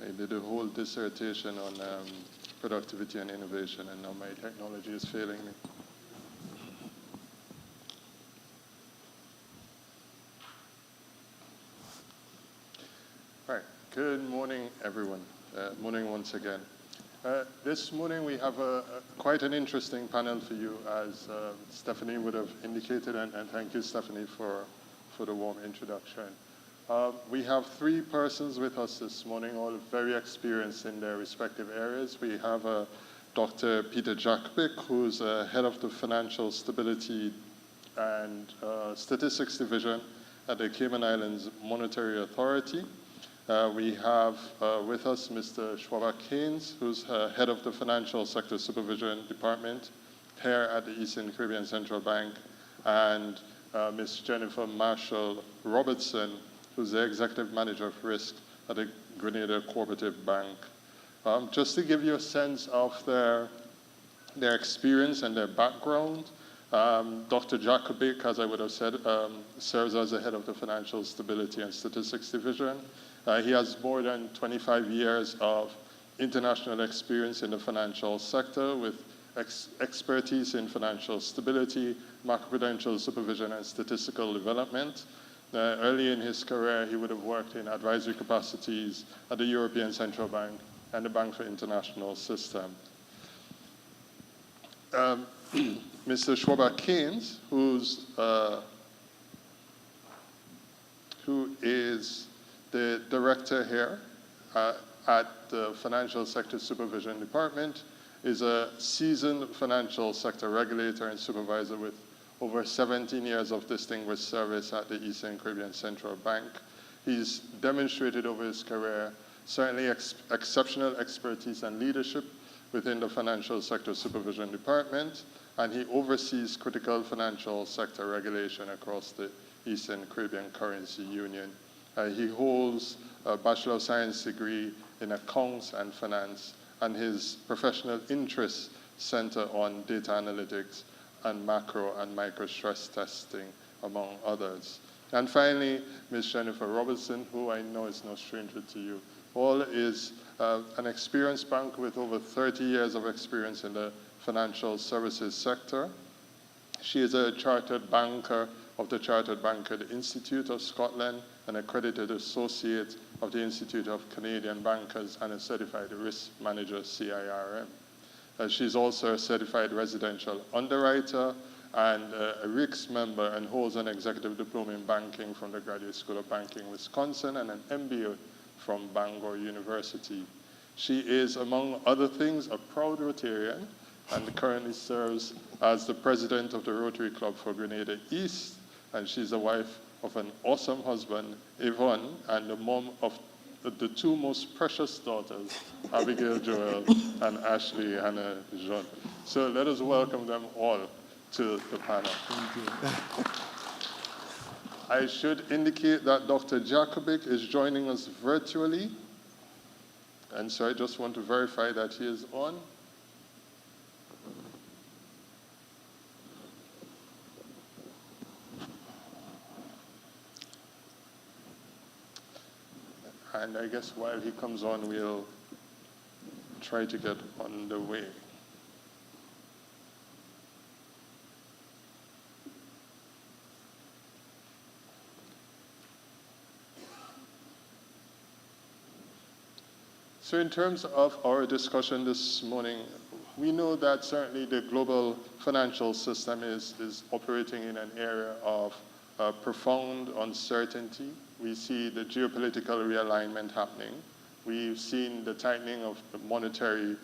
I did a whole dissertation on productivity and innovation, and now my technology is failing me. All right, good morning, everyone. Morning once again. This morning we have quite an interesting panel for you, as Stephanie would have indicated, and thank you, Stephanie, for the warm introduction. We have three persons with us this morning, all very experienced in their respective areas. We have Dr. Peter Jakovic, who's head of the Financial Stability and Statistics Division at the Cayman Islands Monetary Authority. We have with us Mr. Schwaber Keynes, who's head of the Financial Sector Supervision Department here at the Eastern Caribbean Central Bank, and Ms. Jennifer Marshall Robertson, who's the Executive Manager of Risk at the Grenada Cooperative Bank. Just to give you a sense of their experience and their background, Dr. Jakovic, as I would have said, serves as the head of the Financial Stability and Statistics Division. He has more than 25 years of international experience in the financial sector with expertise in financial stability, macroprudential supervision, and statistical development. Early in his career, he would have worked in advisory capacities at the European Central Bank and the Bank for International System. Mr. Schwaber Keynes, who is the director here at the Financial Sector Supervision Department, is a seasoned financial sector regulator and supervisor with over 17 years of distinguished service at the Eastern Caribbean Central Bank. He's demonstrated over his career certainly exceptional expertise and leadership within the Financial Sector Supervision Department, and he oversees critical financial sector regulation across the Eastern Caribbean Currency Union. He holds a Bachelor of Science degree in Accounts and Finance, and his professional interests center on data analytics and macro and micro stress testing, among others. And finally, Ms. Jennifer Robertson, who I know is no stranger to you all, is an experienced banker with over 30 years of experience in the financial services sector. She is a chartered banker of the Chartered Banker Institute of Scotland, an accredited associate of the Institute of Canadian Bankers, and a certified risk manager, CIRM. She's also a certified residential underwriter and a RICS member, and holds an executive diploma in banking from the Graduate School of Banking, Wisconsin, and an MBA from Bangor University. She is, among other things, a proud Rotarian and currently serves as the president of the Rotary Club for Grenada East, and she's the wife of an awesome husband, Yvonne, and the mom of the two most precious daughters, Abigail Joel and Ashley Hannah Jean. So let us welcome them all to the panel. Thank you. I should indicate that Dr. Jakovic is joining us virtually, and so I just want to verify that he is on. And I guess while he comes on, we'll try to get on the way. So in terms of our discussion this morning, we know that certainly the global financial system is operating in an area of profound uncertainty. We see the geopolitical realignment happening. We've seen the tightening of the monetary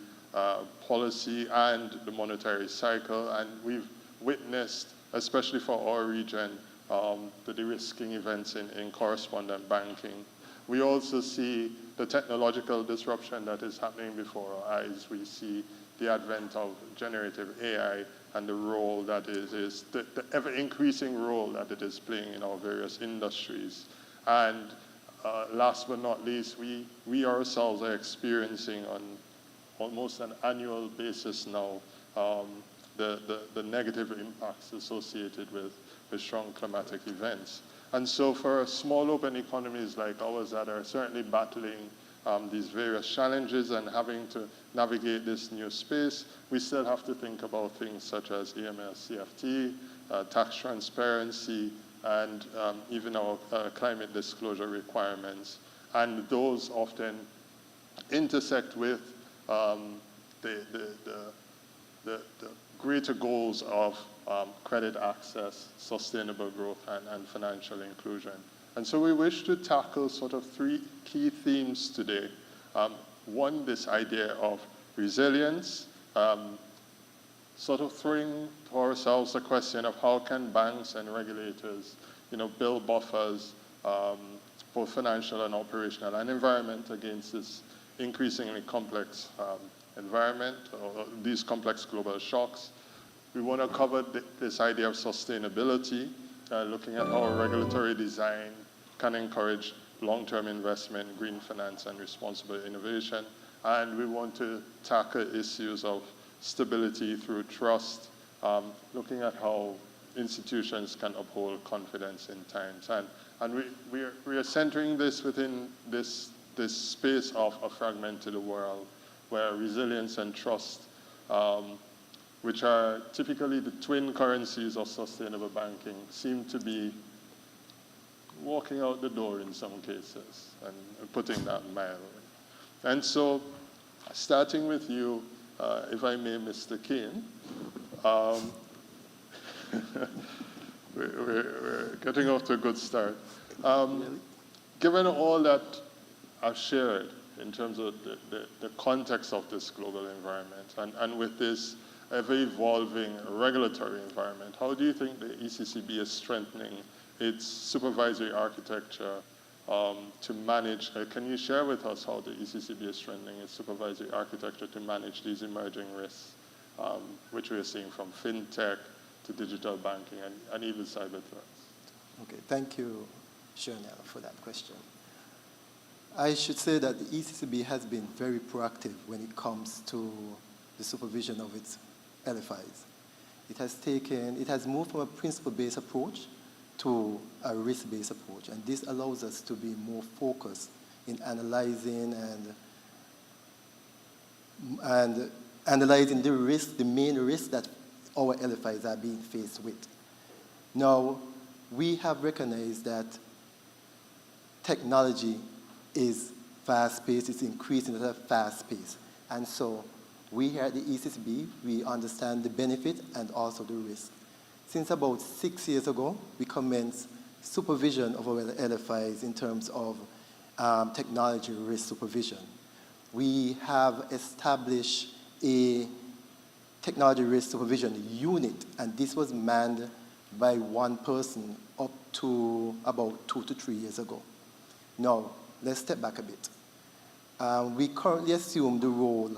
policy and the monetary cycle, and we've witnessed, especially for our region, the de-risking events in correspondent banking. We also see the technological disruption that is happening before our eyes. We see the advent of generative AI and the role that is the ever-increasing role that it is playing in our various industries. And last but not least, we ourselves are experiencing on almost an annual basis now the negative impacts associated with strong climatic events. And so for small open economies like ours that are certainly battling these various challenges and having to navigate this new space, we still have to think about things such as AML CFT, tax transparency, and even our climate disclosure requirements. And those often intersect with the greater goals of credit access, sustainable growth, and financial inclusion. And so we wish to tackle sort of three key themes today. One, this idea of resilience, sort of throwing to ourselves the question of how can banks and regulators, build buffers for financial and operational and environment against this increasingly complex environment or these complex global shocks. We want to cover this idea of sustainability, looking at how regulatory design can encourage long-term investment, green finance, and responsible innovation. And we want to tackle issues of stability through trust, looking at how institutions can uphold confidence in times. And we are centering this within this space of a fragmented world where resilience and trust, which are typically the twin currencies of sustainable banking, seem to be walking out the door in some cases, and putting that mildly. And so, starting with you, if I may, Mr. Kane, we're getting off to a good start. Given all that I've shared in terms of the context of this global environment, and with this ever-evolving regulatory environment, how do you think the ECCB is strengthening its supervisory architecture to manage? Can you share with us how the ECCB is strengthening its supervisory architecture to manage these emerging risks, which we are seeing from fintech to digital banking and even cyber threats? Okay, thank you, Chanel, for that question. I should say that the ECCB has been very proactive when it comes to the supervision of its LFIs. It has moved from a principle-based approach to a risk-based approach, and this allows us to be more focused in analyzing and analyzing the risk, the main risk that our LFIs are being faced with. Now, we have recognized that technology is fast-paced, it's increasing at a fast pace. And so we here at the ECCB, we understand the benefit and also the risk. Since about 6 years ago, we commenced supervision of our LFIs in terms of technology risk supervision. We have established a technology risk supervision unit, and this was manned by one person up to about 2 to 3 years ago. Now, let's step back a bit. We currently assume the role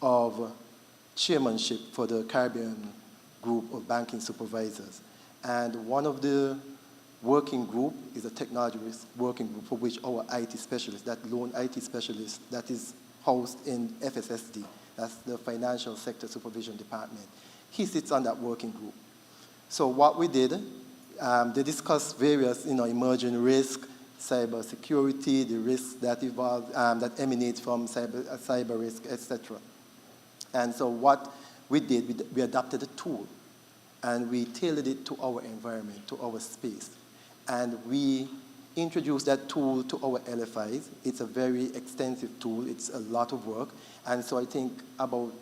of chairmanship for the Caribbean group of banking supervisors. And one of the working group is a technology risk working group for which our IT specialist, that lone IT specialist that is housed in FSSD, that's the Financial Sector Supervision Department, he sits on that working group. So what we did, they discussed various emerging risks, cyber security, the risks that evolve, that emanate from cyber risk, etc. And so what we did, we adopted a tool, and we tailored it to our environment, to our space. And we introduced that tool to our LFIs. It's a very extensive tool. It's a lot of work. And so I think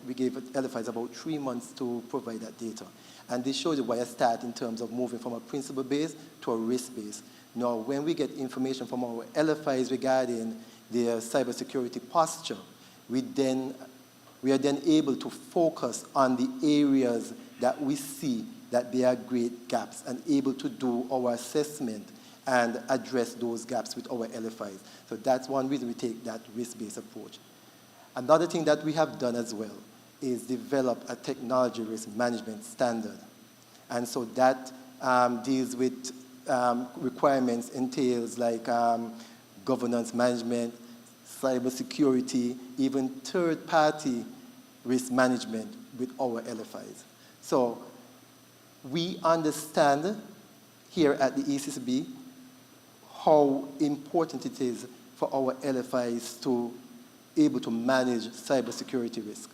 we gave LFIs about 3 months to provide that data. And this shows you why I start in terms of moving from a principle base to a risk base. Now, when we get information from our LFIs regarding their cybersecurity posture, we are then able to focus on the areas that we see that there are great gaps and able to do our assessment and address those gaps with our LFIs. So that's one reason we take that risk-based approach. Another thing that we have done as well is develop a technology risk management standard. And so that deals with requirements, entails like governance management, cybersecurity, even third-party risk management with our LFIs. So we understand here at the ECCB how important it is for our LFIs to able to manage cybersecurity risk.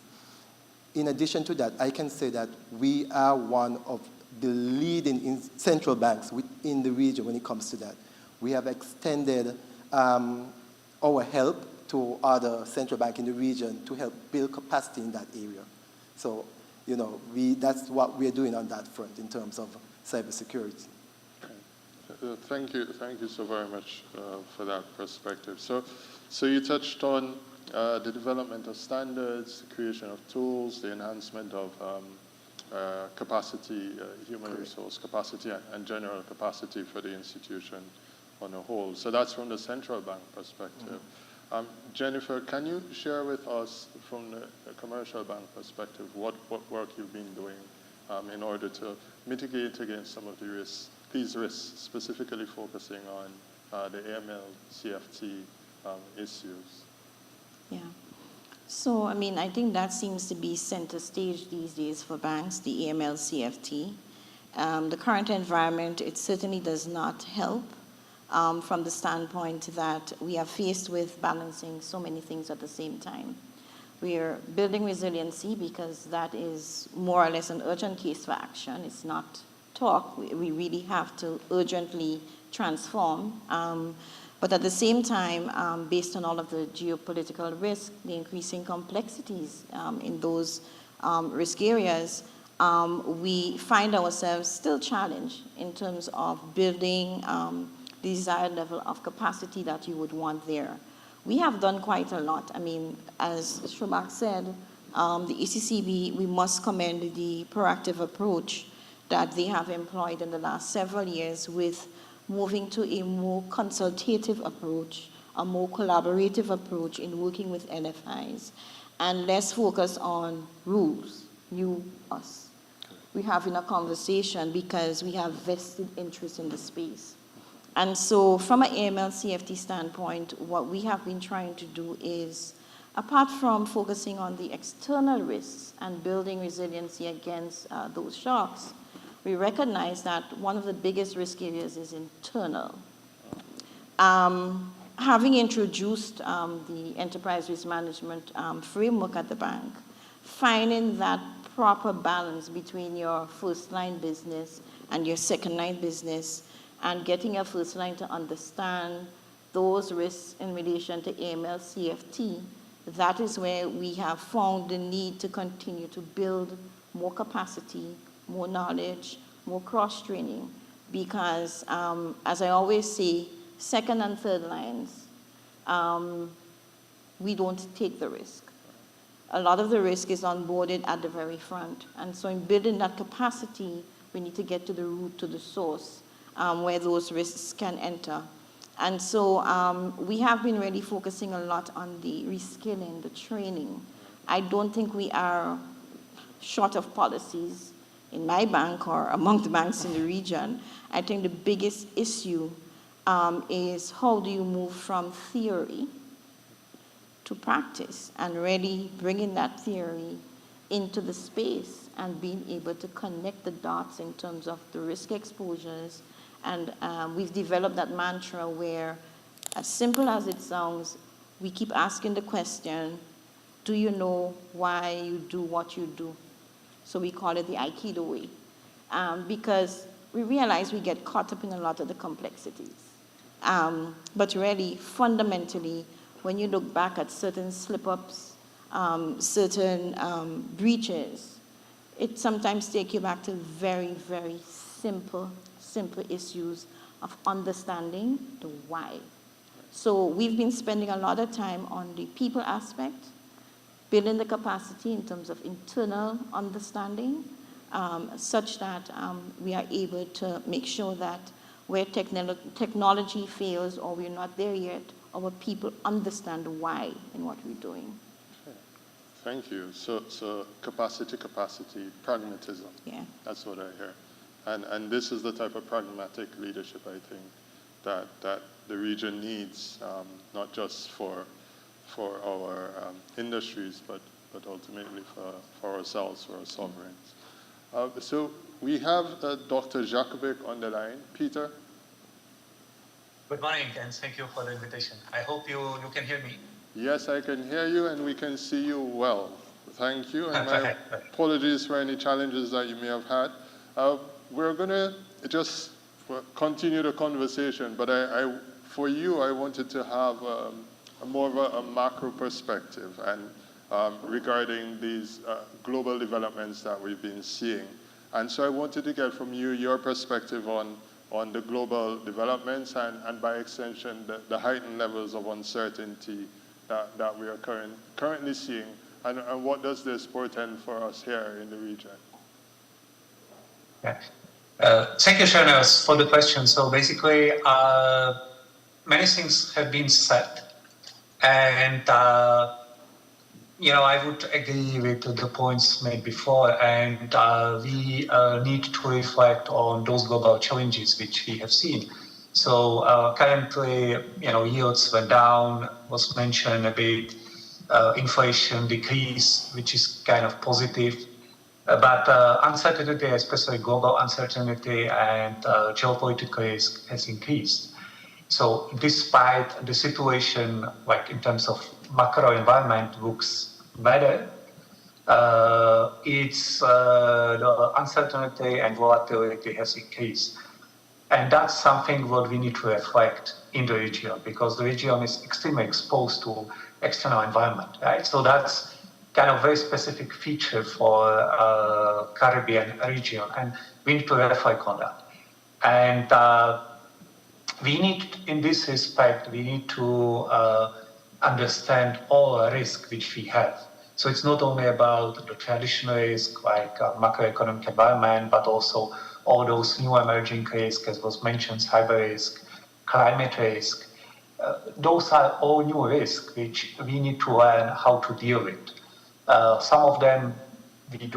In addition to that, I can say that we are one of the leading central banks within the region when it comes to that. We have extended our help to other central banks in the region to help build capacity in that area. So, that's what we're doing on that front in terms of cybersecurity. Thank you so very much for that perspective. So you touched on the development of standards, the creation of tools, the enhancement of capacity, human resource capacity, and general capacity for the institution on a whole. So that's from the central bank perspective. Jennifer, can you share with us from the commercial bank perspective what work you've been doing in order to mitigate against some of these risks, specifically focusing on the AML, CFT issues? Yeah. So, I think that seems to be center stage these days for banks, the AML, CFT. The current environment, it certainly does not help from the standpoint that we are faced with balancing so many things at the same time. We are building resiliency because that is more or less an urgent case for action. It's not talk. We really have to urgently transform. But at the same time, based on all of the geopolitical risk, the increasing complexities in those risk areas, we find ourselves still challenged in terms of building the desired level of capacity that you would want there. We have done quite a lot. As Shobak said, the ECCB, we must commend the proactive approach that they have employed in the last several years with moving to a more consultative approach, a more collaborative approach in working with LFIs, and less focus on rules, you, us. We're having a conversation because we have vested interest in the space. And so from an AML CFT standpoint, what we have been trying to do is, apart from focusing on the external risks and building resiliency against those shocks, we recognize that one of the biggest risk areas is internal. Having introduced the enterprise risk management framework at the bank, finding that proper balance between your first line business and your second line business, and getting your first line to understand those risks in relation to AML, CFT, that is where we have found the need to continue to build more capacity, more knowledge, more cross-training, because as I always say, second and third lines, we don't take the risk. A lot of the risk is onboarded at the very front. And so in building that capacity, we need to get to the root, to the source, where those risks can enter. And so we have been really focusing a lot on the reskilling, the training. I don't think we are short of policies in my bank or among the banks in the region. I think the biggest issue is how do you move from theory to practice and really bringing that theory into the space and being able to connect the dots in terms of the risk exposures. And we've developed that mantra where, as simple as it sounds, we keep asking the question, do you know why you do what you do? So we call it the Aikido way, because we realize we get caught up in a lot of the complexities. But really, fundamentally, when you look back at certain slip-ups, certain breaches, it sometimes takes you back to very, very simple issues of understanding the why. So we've been spending a lot of time on the people aspect, building the capacity in terms of internal understanding, such that we are able to make sure that where technology fails or we're not there yet, our people understand the why in what we're doing. Okay. Thank you. So capacity, pragmatism. Yeah. That's what I hear. And this is the type of pragmatic leadership, I think, that the region needs, not just for our industries, but ultimately for ourselves, for our sovereigns. So we have Dr. Jacobek on the line. Peter? Good morning, and thank you for the invitation. I hope you can hear me. Yes, I can hear you and we can see you well. Thank you, and my Perfect. apologies for any challenges that you may have had. We're going to just continue the conversation, but for you, I wanted to have more of a macro perspective and regarding these global developments that we've been seeing. And so I wanted to get from you your perspective on the global developments and by extension, the heightened levels of uncertainty that we are currently seeing, and what does this portend for us here in the region? Yeah. Thank you, Shanas, for the question. So basically, many things have been said, and I would agree with the points made before, and we need to reflect on those global challenges which we have seen. So currently, yields went down, was mentioned a bit, inflation decrease, which is kind of positive. But uncertainty, especially global uncertainty and geopolitical risk, has increased. So despite the situation, like in terms of macro environment, looks better, the uncertainty and volatility has increased. And that's something what we need to reflect in the region, because the region is extremely exposed to external environment, right? So that's kind of very specific feature for Caribbean region, and we need to reflect on that. And we need, in this respect, we need to understand all the risk which we have. So it's not only about the traditional risk, like macroeconomic environment, but also all those new emerging risks, as was mentioned, cyber risk, climate risk. Those are all new risks which we need to learn how to deal with. Some of them we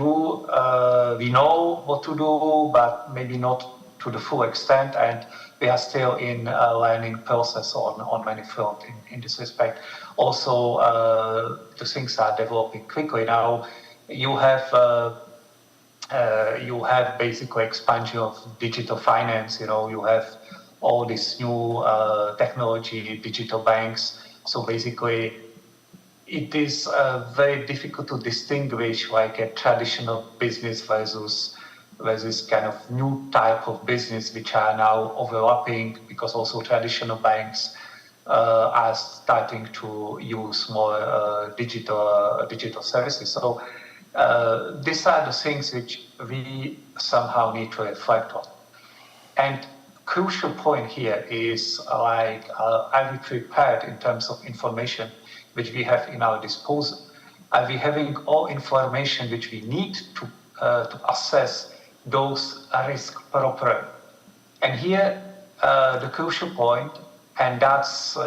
know what to do, but maybe not to the full extent, and we are still in a learning process on many fronts in this respect. Also, the things are developing quickly now. You have basically expansion of digital finance. You have all this new technology, digital banks. So basically, it is very difficult to distinguish like a traditional business versus kind of new type of business which are now overlapping, because also traditional banks are starting to use more digital services. So these are the things which we somehow need to reflect on. And crucial point here is like, are we prepared in terms of information which we have in our disposal? Are we having all information which we need to assess those risks properly? And here, the crucial point, and that's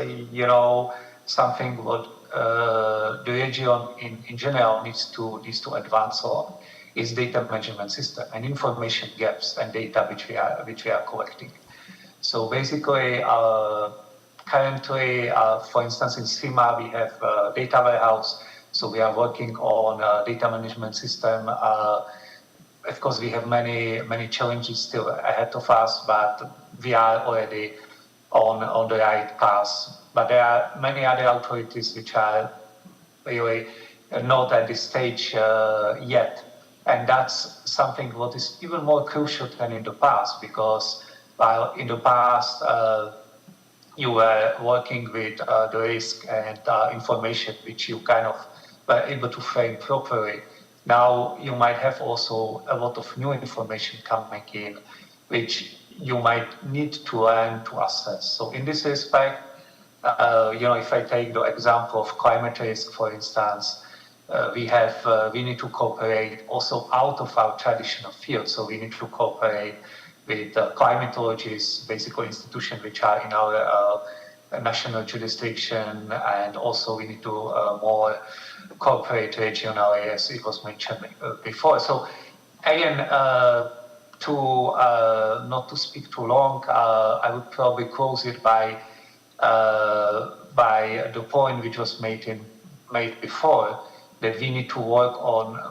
something what the region in general needs to advance on, is data management system and information gaps and data which we are collecting. So basically, currently, for instance, in CIMA, we have a data warehouse. So we are working on a data management system. Of course, we have many challenges still ahead of us, but we are already on the right path. But there are many other authorities which are really not at this stage yet. And that's something what is even more crucial than in the past, because while in the past, you were working with the risk and information which you kind of were able to frame properly. Now you might have also a lot of new information coming in, which you might need to learn to assess. So in this respect, if I take the example of climate risk, for instance, we need to cooperate also out of our traditional field. So we need to cooperate with climatologists, basically institutions which are in our national jurisdiction, and also we need to more cooperate regionally, as it was mentioned before. So again, not to speak too long, I would probably close it by the point which was made before, that we need to work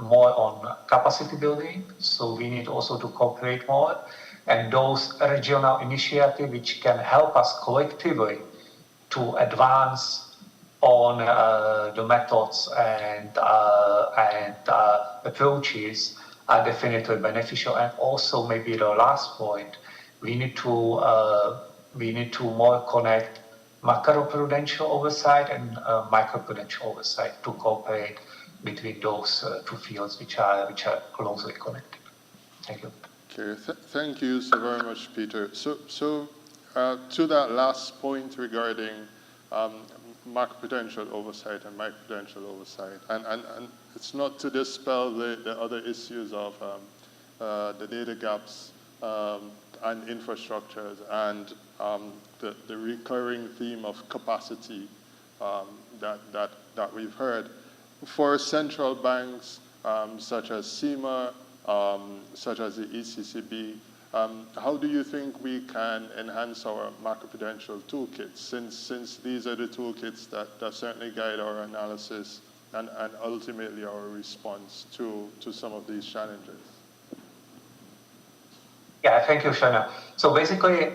more on capacity building. So we need also to cooperate more. and those regional initiatives which can help us collectively to advance on the methods and approaches are definitely beneficial. And also, maybe the last point, we need to more connect macroprudential oversight and microprudential oversight to cooperate between those two fields which are closely connected. Thank you. Okay, thank you so very much, Peter. So to that last point regarding macroprudential oversight and microprudential oversight, and it's not to dispel the other issues of the data gaps and infrastructures and the recurring theme of capacity that we've heard. For central banks such as CIMA, such as the ECCB, how do you think we can enhance our macroprudential toolkits, since these are the toolkits that certainly guide our analysis and ultimately our response to some of these challenges? Yeah, thank you, Shana. So basically,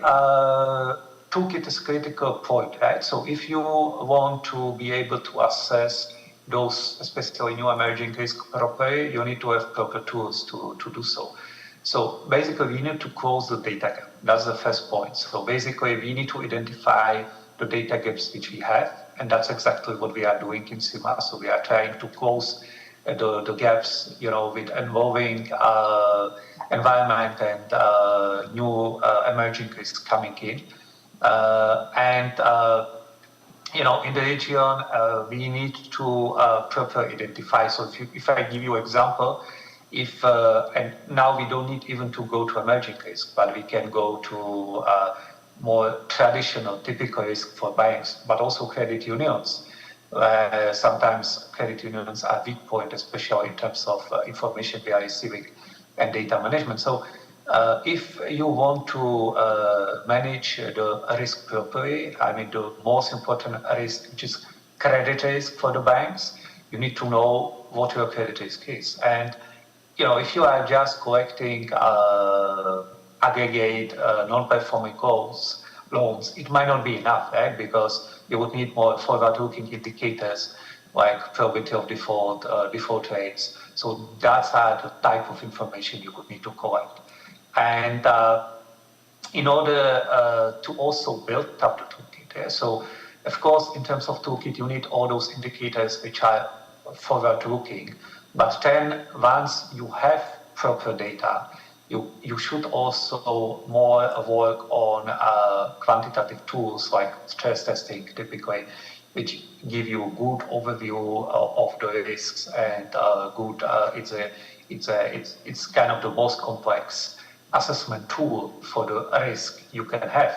toolkit is a critical point, right? So if you want to be able to assess those, especially new emerging risks properly, you need to have proper tools to do so. So basically, we need to close the data gap. That's the first point. So basically, we need to identify the data gaps which we have, and that's exactly what we are doing in CIMA. So we are trying to close the gaps, with evolving environment and new emerging risks coming in. In the region, we need to properly identify. So if I give you an example, and now we don't need even to go to emerging risk, but we can go to more traditional, typical risk for banks, but also credit unions. Sometimes credit unions are weak point, especially in terms of information we are receiving and data management. So if you want to manage the risk properly, the most important risk, which is credit risk for the banks, you need to know what your credit risk is. And if you are just collecting aggregate non-performing loans, it might not be enough, right? Because you would need more forward-looking indicators like probability of default, default rates. So that's the type of information you would need to collect. And in order to also build up the toolkit, so of course, in terms of toolkit, you need all those indicators which are forward-looking. But then once you have proper data, you should also more work on quantitative tools like stress testing, typically, which give you a good overview of the risks and it's kind of the most complex assessment tool for the risk you can have.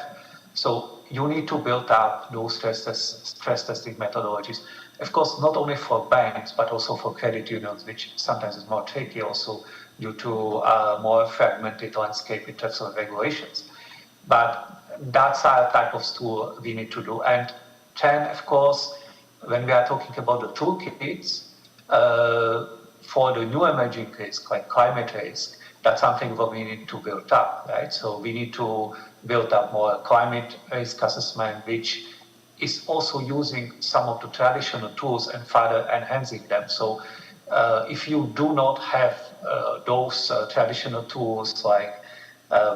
So you need to build up those stress testing methodologies. Of course, not only for banks, but also for credit unions, which sometimes is more tricky also due to more fragmented landscape in terms of regulations. But that's our type of tool we need to do. And then, of course, when we are talking about the toolkits, for the new emerging risks, like climate risk, that's something that we need to build up, right? So we need to build up more climate risk assessment, which is also using some of the traditional tools and further enhancing them. So if you do not have those traditional tools like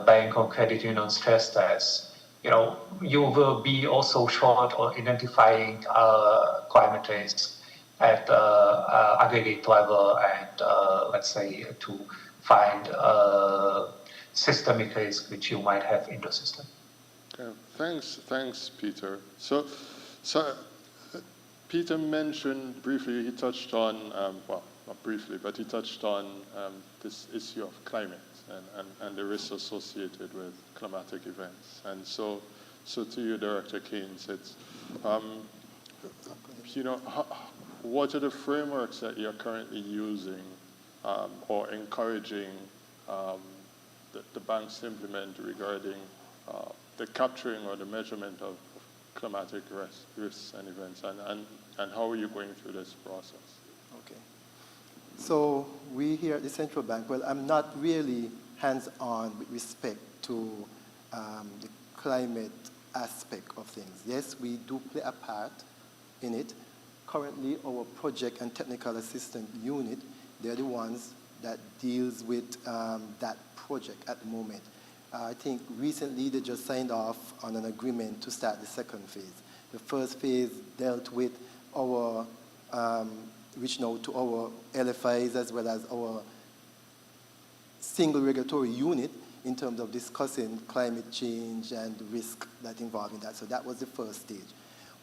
bank or credit union stress tests, you will be also short on identifying climate risks at aggregate level and let's say to find systemic risk which you might have in the system. Okay, thanks, Peter. So Peter mentioned briefly, he touched on, well, not briefly, but he touched on this issue of climate and the risks associated with climatic events. And so to you, Director Keynes, it's, what are the frameworks that you're currently using or encouraging the banks to implement regarding the capturing or the measurement of climatic risks and events, and how are you going through this process? Okay. So we here at the central bank, well, I'm not really hands-on with respect to the climate aspect of things. Yes, we do play a part in it. Currently, our project and technical assistant unit, they're the ones that deals with that project at the moment. I think recently they just signed off on an agreement to start the second phase. The first phase dealt with our reaching out to our LFIs as well as our single regulatory unit in terms of discussing climate change and risk that involved in that. So that was the first stage.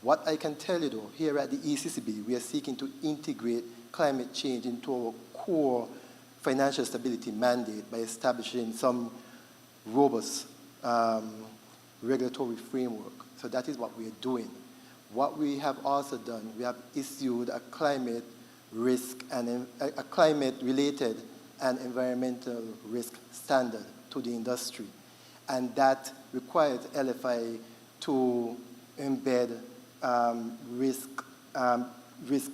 What I can tell you though, here at the ECCB, we are seeking to integrate climate change into our core financial stability mandate by establishing some robust regulatory framework. So that is what we are doing. What we have also done, we have issued a climate risk and a climate-related and environmental risk standard to the industry. And that requires LFI to embed risk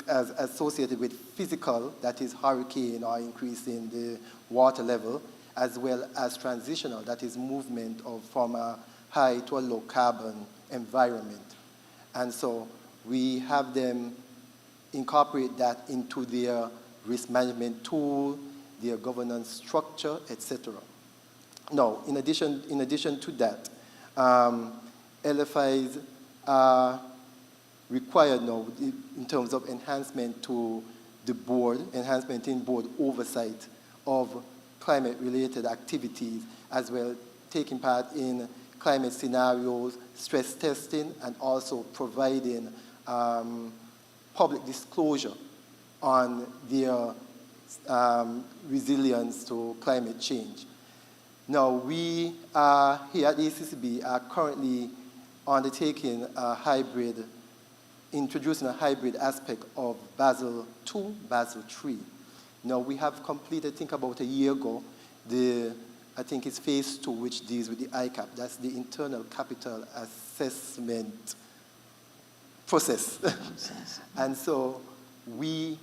as associated with physical, that is hurricane or increase in the water level, as well as transitional, that is movement from a high to a low carbon environment. And so we have them incorporate that into their risk management tool, their governance structure, etc. Now, in addition to that, LFIs are required now in terms of enhancement to the board, enhancement in board oversight of climate-related activities, as well taking part in climate scenarios, stress testing, and also providing public disclosure on their resilience to climate change. Now, we here at the ECCB are currently undertaking introducing a hybrid aspect of Basel II, Basel III. Now, we have completed, I think about a year ago, I think it's phase 2, which deals with the ICAP. That's the internal capital assessment process. And so we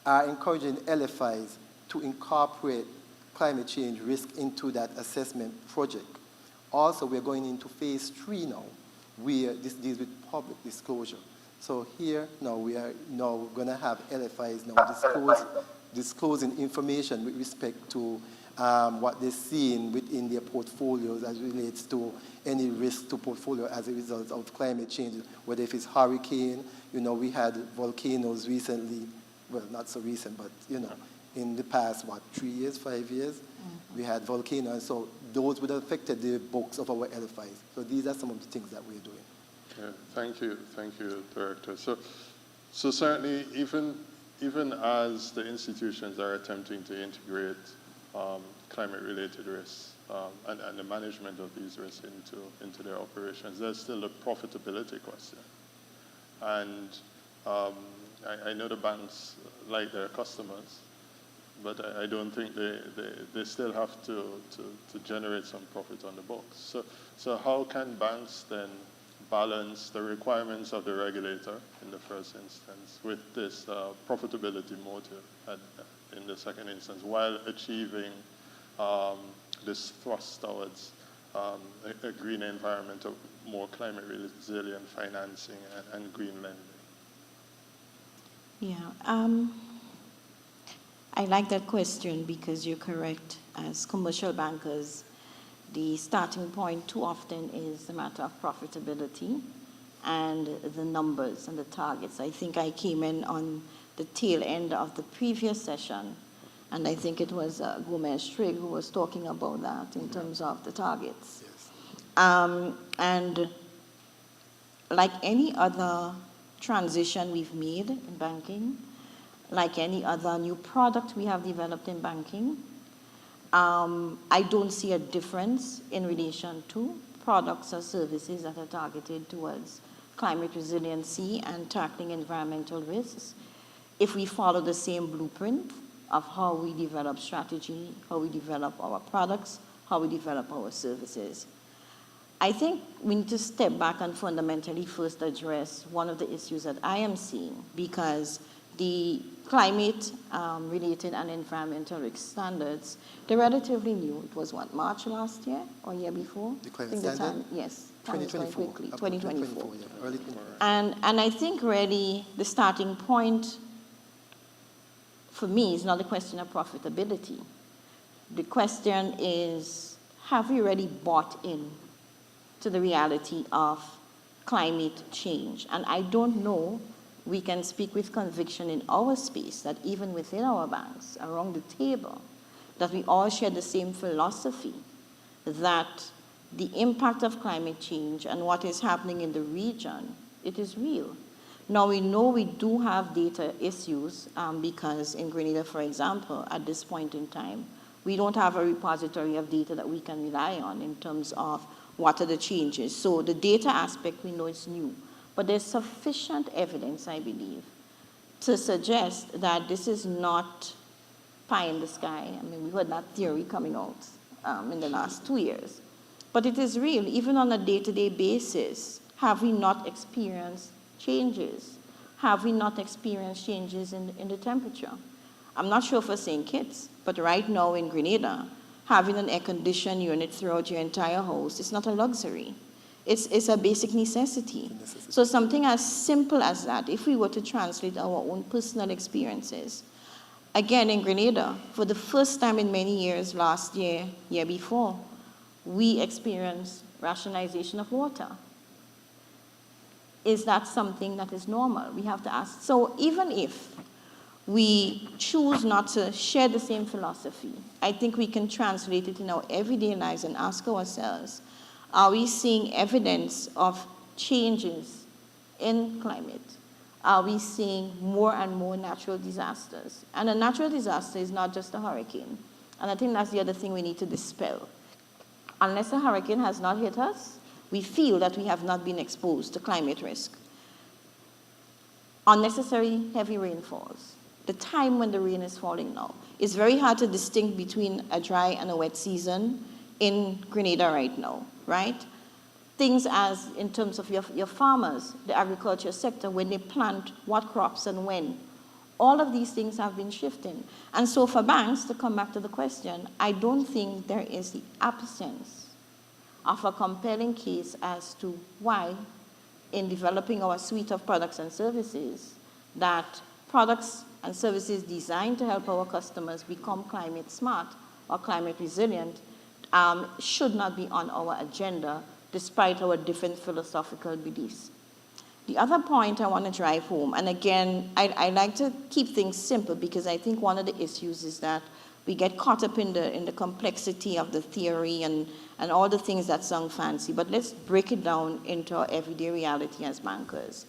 are encouraging LFIs to incorporate climate change risk into that assessment project. Also, we're going into phase 3 now, where this deals with public disclosure. So here, now we are now going to have LFIs now disclosing information with respect to what they're seeing within their portfolios as relates to any risk to portfolio as a result of climate change, whether if it's hurricane, we had volcanoes recently, well, not so recent, but, in the past, 3 years, 5 years, we had volcanoes. So those would have affected the books of our LFIs. So these are some of the things that we're doing. Yeah, thank you, Director. So certainly, even as the institutions are attempting to integrate climate-related risks and the management of these risks into their operations, there's still a profitability question. And I know the banks like their customers, but I don't think they still have to generate some profit on the books. So how can banks then balance the requirements of the regulator in the first instance with this profitability motive in the second instance, while achieving this thrust towards a green environment, of more climate resilient financing and green lending? Yeah, I like that question because you're correct. As commercial bankers, the starting point too often is a matter of profitability and the numbers and the targets. I think I came in on the tail end of the previous session, and I think it was Gomez Trigg who was talking about that in terms of the targets. Yes. And like any other transition we've made in banking, like any other new product we have developed in banking, I don't see a difference in relation to products or services that are targeted towards climate resiliency and tackling environmental risks if we follow the same blueprint of how we develop strategy, how we develop our products, how we develop our services. I think we need to step back and fundamentally first address one of the issues that I am seeing, because The climate related and environmental risk standards, they're relatively new. It was what, March last year or year before? The I climate think the standard? time, yes, time is going 2024. quickly, Up to 2024. yeah, early 2024. And I think really the starting point for me is not a question of profitability. The question is, have we really bought in to the reality of climate change? And I don't know, we can speak with conviction in our space that even within our banks, around the table, that we all share the same philosophy that the impact of climate change and what is happening in the region, it is real. Now we know we do have data issues because in Grenada, for example, at this point in time, we don't have a repository of data that we can rely on in terms of what are the changes. So the data aspect, we know it's new. But there's sufficient evidence, I believe, to suggest that this is not pie in the sky. I mean, we heard that theory coming out in the last 2 years. But it is real, even on a day-to-day basis. Have we not experienced changes? Have we not experienced changes in the temperature? I'm not sure for St. Kitts, but right now in Grenada, having an air-conditioned unit throughout your entire house is not a luxury. It's a basic necessity. So something as simple as that, if we were to translate our own personal experiences, again in Grenada, for the first time in many years, last year, year before, we experienced rationalization of water. Is that something that is normal? We have to ask. So even if we choose not to share the same philosophy, I think we can translate it in our everyday lives and ask ourselves, are we seeing evidence of changes in climate? Are we seeing more and more natural disasters? And a natural disaster is not just a hurricane. And I think that's the other thing we need to dispel. Unless a hurricane has not hit us, we feel that we have not been exposed to climate risk. Unnecessary heavy rainfalls, the time when the rain is falling now. It's very hard to distinguish between a dry and a wet season in Grenada right now, right? Things as in terms of your farmers, the agriculture sector, when they plant, what crops and when. All of these things have been shifting. And so for banks, to come back to the question, I don't think there is the absence of a compelling case as to why, in developing our suite of products and services, that products and services designed to help our customers become climate smart or climate resilient should not be on our agenda, despite our different philosophical beliefs. The other point I want to drive home, and again, I like to keep things simple because I think one of the issues is that we get caught up in the complexity of the theory and all the things that sound fancy, but let's break it down into our everyday reality as bankers.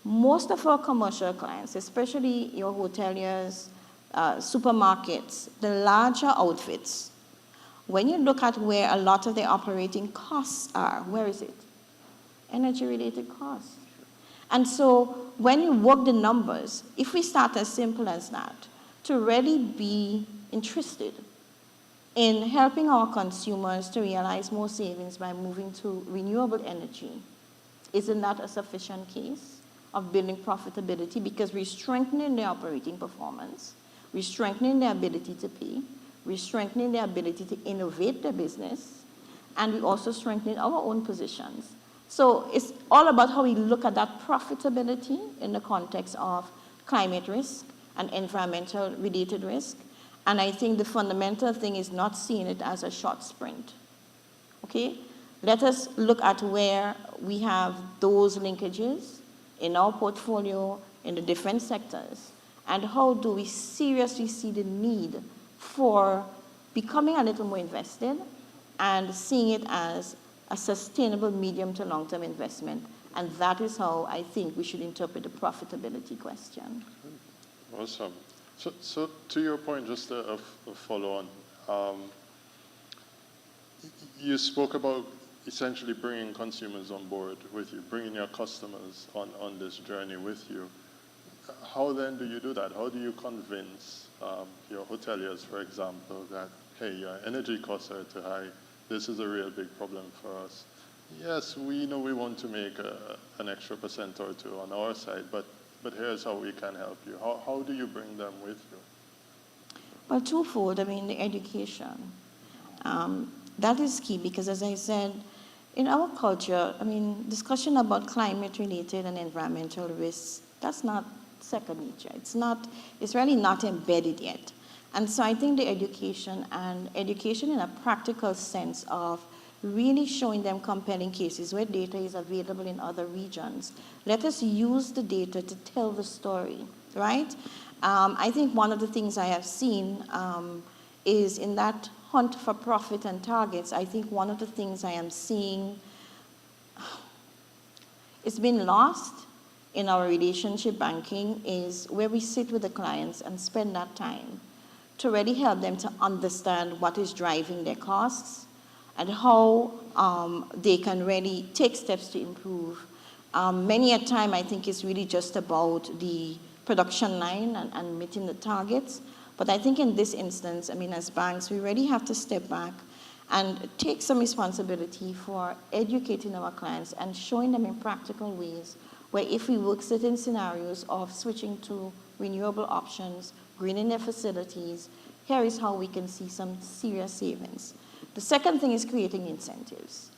Most of our commercial clients, especially your hoteliers, supermarkets, the larger outfits, when you look at where a lot of their operating costs are, where is it? Energy-related costs. And so when you work the numbers, if we start as simple as that, to really be interested in helping our consumers to realize more savings by moving to renewable energy, isn't that a sufficient case of building profitability? Because we're strengthening their operating performance, we're strengthening their ability to pay, we're strengthening their ability to innovate their business, and we're also strengthening our own positions. So it's all about how we look at that profitability in the context of climate risk and environmental related risk. And I think the fundamental thing is not seeing it as a short sprint. Okay? Let us look at where we have those linkages in our portfolio in the different sectors, and how do we seriously see the need for becoming a little more invested and seeing it as a sustainable medium to long-term investment. And that is how I think we should interpret the profitability question. Awesome. So to your point, just a follow on. You spoke about essentially bringing consumers on board with you, bringing your customers on this journey with you. How then do you do that? How do you convince your hoteliers, for example, that, hey, your energy costs are too high, this is a real big problem for us? Yes, we know we want to make an extra % or two on our side, but but here's how we can help you. How do you bring them with you? Well, twofold. I mean, the education. That is key because, as I said, in our culture, I mean, discussion about climate-related and environmental risks, that's not second nature. It's really not embedded yet. And so I think the education in a practical sense of really showing them compelling cases where data is available in other regions. Let us use the data to tell the story, right? I think one of the things I have seen is in that hunt for profit and targets, I think one of the things I am seeing, it's been lost in our relationship banking, is where we sit with the clients and spend that time to really help them to understand what is driving their costs and how they can really take steps to improve. Many a time, I think it's really just about the production line and meeting the targets. But I think in this instance, I mean, as banks, we really have to step back and take some responsibility for educating our clients and showing them in practical ways where if we work certain scenarios of switching to renewable options, greening their facilities, here is how we can see some serious savings. The second thing is creating incentives.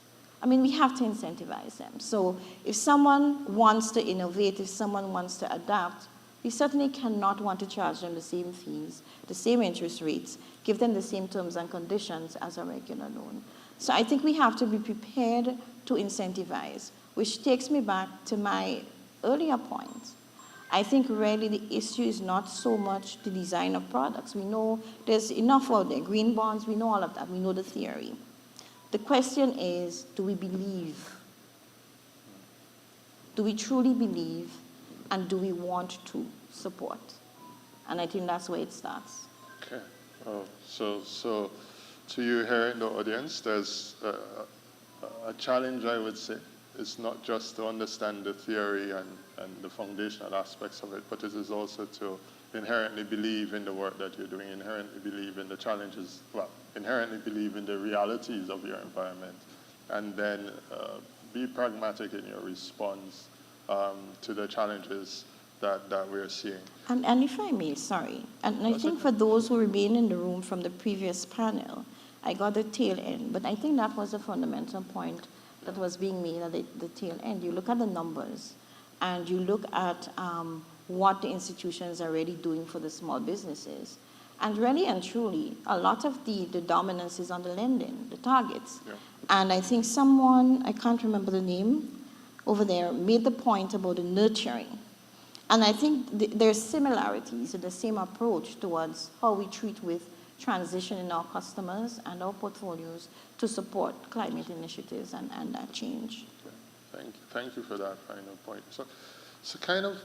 I mean, we have to incentivize them. So if someone wants to innovate, if someone wants to adapt, we certainly cannot want to charge them the same fees, the same interest rates, give them the same terms and conditions as a regular loan. So I think we have to be prepared to incentivize, which takes me back to my earlier point. I think really the issue is not so much the design of products. We know there's enough out there, green bonds, we know all of that, we know the theory. The question is, do we believe? Do we truly believe? And do we want to support? And I think that's where it starts. Okay. So to you here in the audience, there's a challenge, I would say. It's not just to understand the theory and the foundational aspects of it, but it is also to inherently believe in the work that you're doing, inherently believe in the challenges, well, inherently believe in the realities of your environment, and then be pragmatic in your response to the challenges that we're seeing. And if I may, sorry, and I think for those who remain in the room from the previous panel, I got the tail end, but I think that was a fundamental point that was being made at the tail end. You look at the numbers, and you look at what the institutions are really doing for the small businesses. And really and truly, a lot of the dominance is on the lending, the targets. Yeah. And I think someone, I can't remember the name, over there made the point about the nurturing. And I think there's similarities in the same approach towards how we treat with transition in our customers and our portfolios to support climate initiatives and that change. Okay. Thank you for that final point. So kind of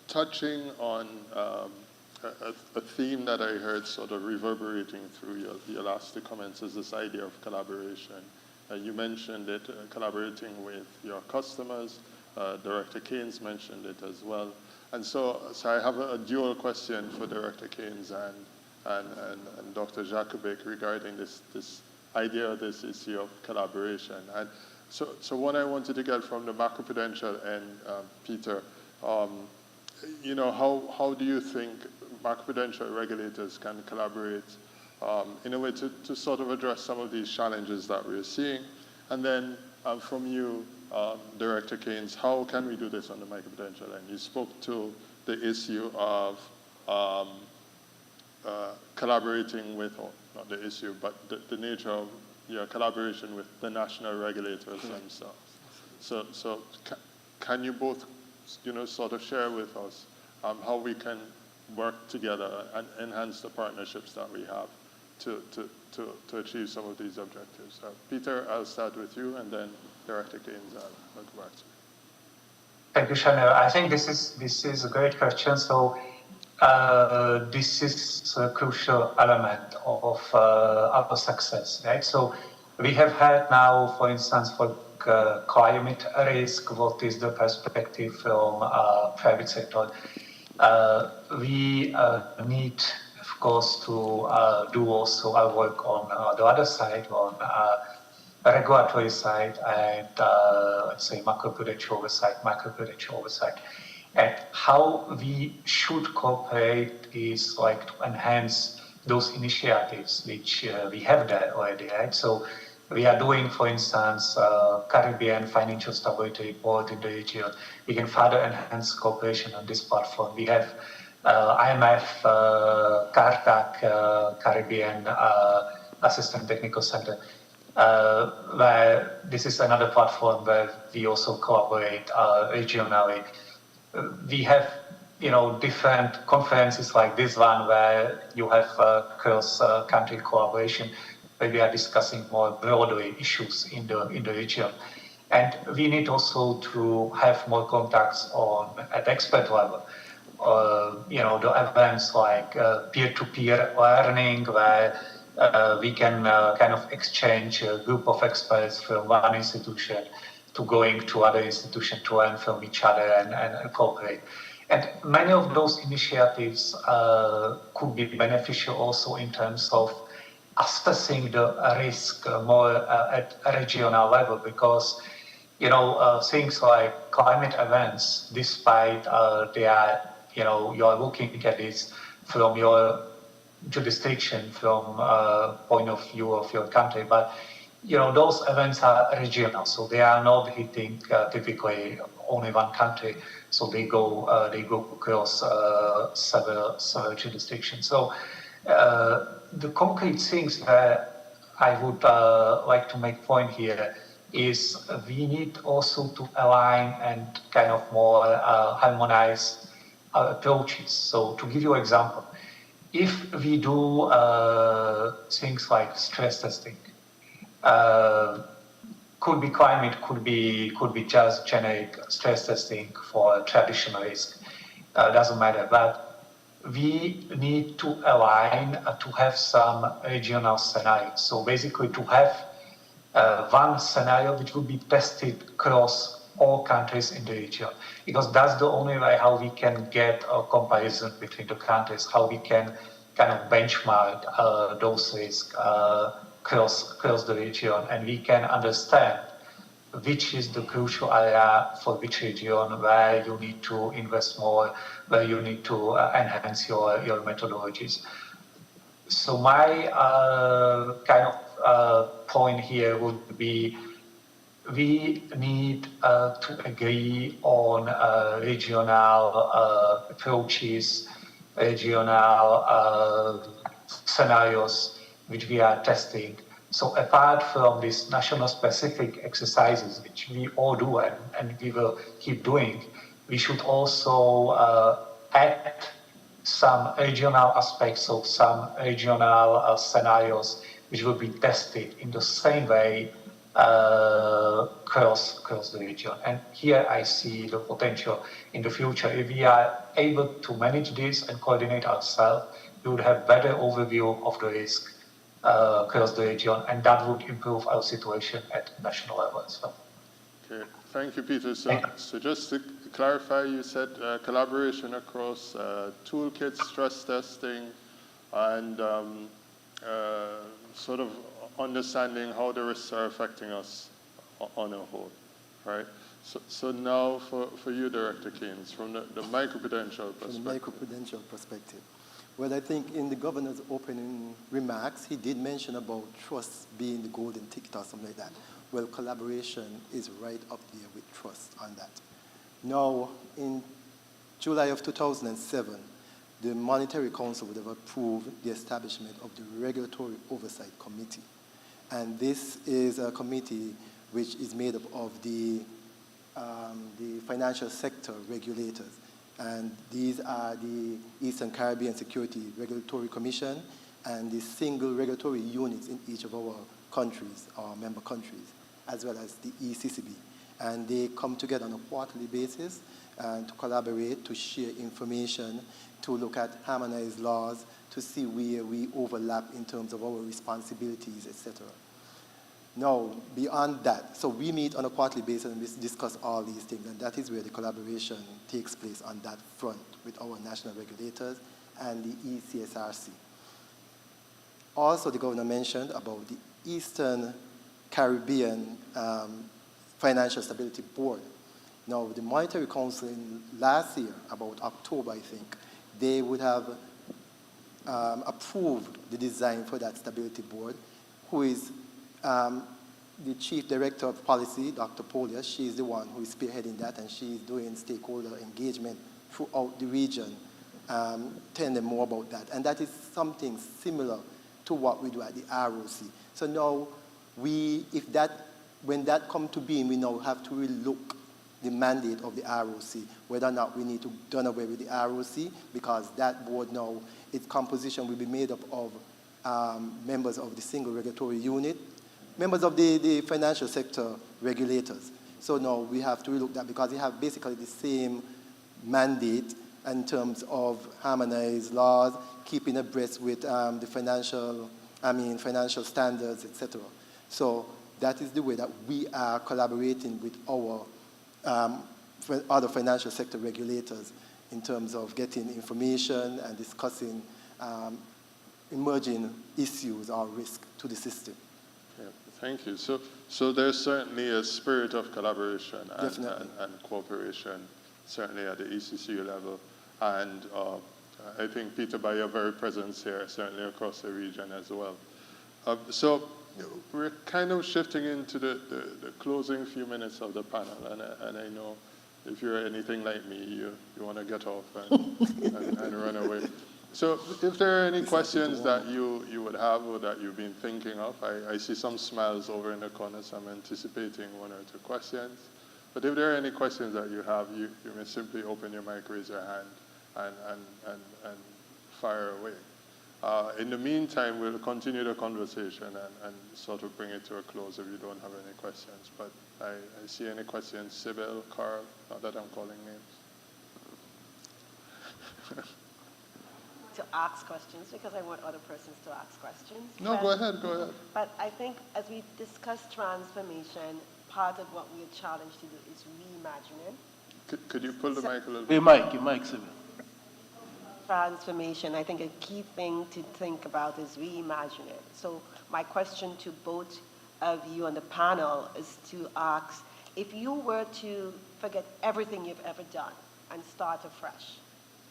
touching on a theme that I heard sort of reverberating through your last two comments is this idea of collaboration. You mentioned it, collaborating with your customers. Director Keynes mentioned it as well. And so I have a dual question for Director Keynes and Dr. Jakubik regarding this idea, this issue of collaboration. And so what I wanted to get from the macroprudential end, Peter, you know, how do you think macroprudential regulators can collaborate in a way to sort of address some of these challenges that we're seeing? And then from you, Director Keynes, how can we do this on the macroprudential end? You spoke to the issue of collaborating with, or not the issue, but the nature of your collaboration with the national regulators themselves. So can you both, you know, sort of share with us how we can work together and enhance the partnerships that we have to achieve some of these objectives? Peter, I'll start with you, and then Director Keynes, I'll go back to you. Thank you, Chanel. I think this is a great question. So this is a crucial element of our success, right? So we have had now, for instance, for climate risk, what is the perspective from private sector? We need, of course, to do also our work on the other side, on regulatory side, and let's say macroprudential oversight. And how we should cooperate is like to enhance those initiatives which we have there already, right? So we are doing, for instance, Caribbean Financial Stability Report in the region. We can further enhance cooperation on this platform. We have IMF, CARTAC, Caribbean Assistant Technical Center, where this is another platform where we also collaborate regionally. We have, different conferences like this one where you have cross-country collaboration, where we are discussing more broadly issues in the region. And we need also to have more contacts at expert level. The events like peer-to-peer learning, where we can kind of exchange a group of experts from one institution to going to other institutions to learn from each other and cooperate. And many of those initiatives could be beneficial also in terms of assessing the risk more at a regional level, because things like climate events, despite they are, you're looking at this from your jurisdiction, from point of view of your country, but those events are regional, so they are not hitting typically only one country, so they go across several jurisdictions. So the concrete things that I would like to make point here is we need also to align and kind of more harmonize our approaches. So to give you an example, if we do things like stress testing, could be climate, could be just generic stress testing for traditional risk, doesn't matter, but we need to align to have some regional scenarios. So basically to have one scenario which will be tested across all countries in the region, because that's the only way how we can get a comparison between the countries, how we can kind of benchmark those risks across the region, and we can understand which is the crucial area for which region, where you need to invest more, where you need to enhance your methodologies. So my kind of point here would be we need to agree on regional approaches, regional scenarios which we are testing. So apart from these national specific exercises, which we all do and we will keep doing, we should also add some regional aspects of some regional scenarios which will be tested in the same way across the region. And here I see the potential in the future. If we are able to manage this and coordinate ourselves, we would have better overview of the risk across the region, and that would improve our situation at national level as well. Okay, thank you, Peter. So just to clarify, you said collaboration across toolkits, stress testing, and sort of understanding how the risks are affecting us on a whole, right? So now for you, Director Keynes, from the microprudential perspective. From the microprudential perspective. Well, I think in the governor's opening remarks, he did mention about trust being the golden ticket or something like that. Well, collaboration is right up there with trust on that. Now, in July of 2007, the Monetary Council would have approved the establishment of the Regulatory Oversight Committee. And this is a committee which is made up of the financial sector regulators. And these are the Eastern Caribbean Security Regulatory Commission and the single regulatory units in each of our countries, our member countries, as well as the ECCB. And they come together on a quarterly basis and to collaborate, to share information, to look at harmonized laws, to see where we overlap in terms of our responsibilities, etc. Now, beyond that, so we meet on a quarterly basis and we discuss all these things, and that is where the collaboration takes place on that front with our national regulators and the ECSRC. Also, the governor mentioned about the Eastern Caribbean Financial Stability Board. Now, the Monetary Council last year, about October, I think, they would have approved the design for that stability board, who is the Chief Director of Policy, Dr. Polia. She is the one who is spearheading that, and she is doing stakeholder engagement throughout the region, telling them more about that. And that is something similar to what we do at the ROC. So now, when that comes to being, we now have to relook the mandate of the ROC, whether or not we need to do away with the ROC, because that board now, its composition will be made up of members of the single regulatory unit, members of the financial sector regulators. So now we have to relook that, because they have basically the same mandate in terms of harmonized laws, keeping abreast with the financial standards, etc. So that is the way that we are collaborating with our other financial sector regulators in terms of getting information and discussing emerging issues or risk to the system. Yeah, thank you. So there's certainly a spirit of collaboration and cooperation, certainly at the ECC level. And I think, Peter, by your very presence here, certainly across the region as well. So we're kind of shifting into the closing few minutes of the panel, and I know if you're anything like me, you want to get off and run away. So if there are any questions that you would have or that you've been thinking of, I see some smiles over in the corner, so I'm anticipating one or two questions. But if there are any questions that you have, you may simply open your mic, raise your hand, and fire away. In the meantime, we'll continue the conversation and sort of bring it to a close if you don't have any questions. But I see any questions, Sybil, Carl, not that I'm calling names. To ask questions, because I want other persons to ask questions. No, go ahead. But I think as we discuss transformation, part of what we are challenged to do is reimagining. Could you pull the mic a little Your bit? mic, Sybil. Transformation, I think a key thing to think about is reimagining. So my question to both of you on the panel is to ask, if you were to forget everything you've ever done and start afresh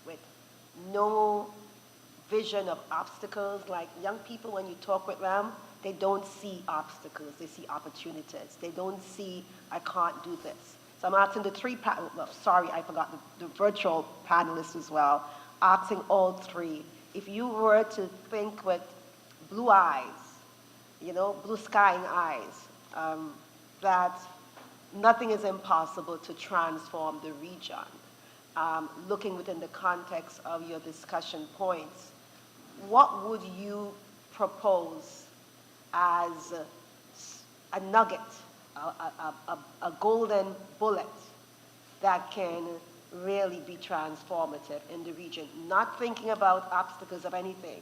with no vision of obstacles, like young people, when you talk with them, they don't see obstacles, they see opportunities. They don't see, I can't do this. So I'm asking the I forgot the virtual panelists as well, asking all three, if you were to think with blue eyes, blue skying eyes, that nothing is impossible to transform the region. Looking within the context of your discussion points, what would you propose as a nugget, a golden bullet that can really be transformative in the region, not thinking about obstacles of anything?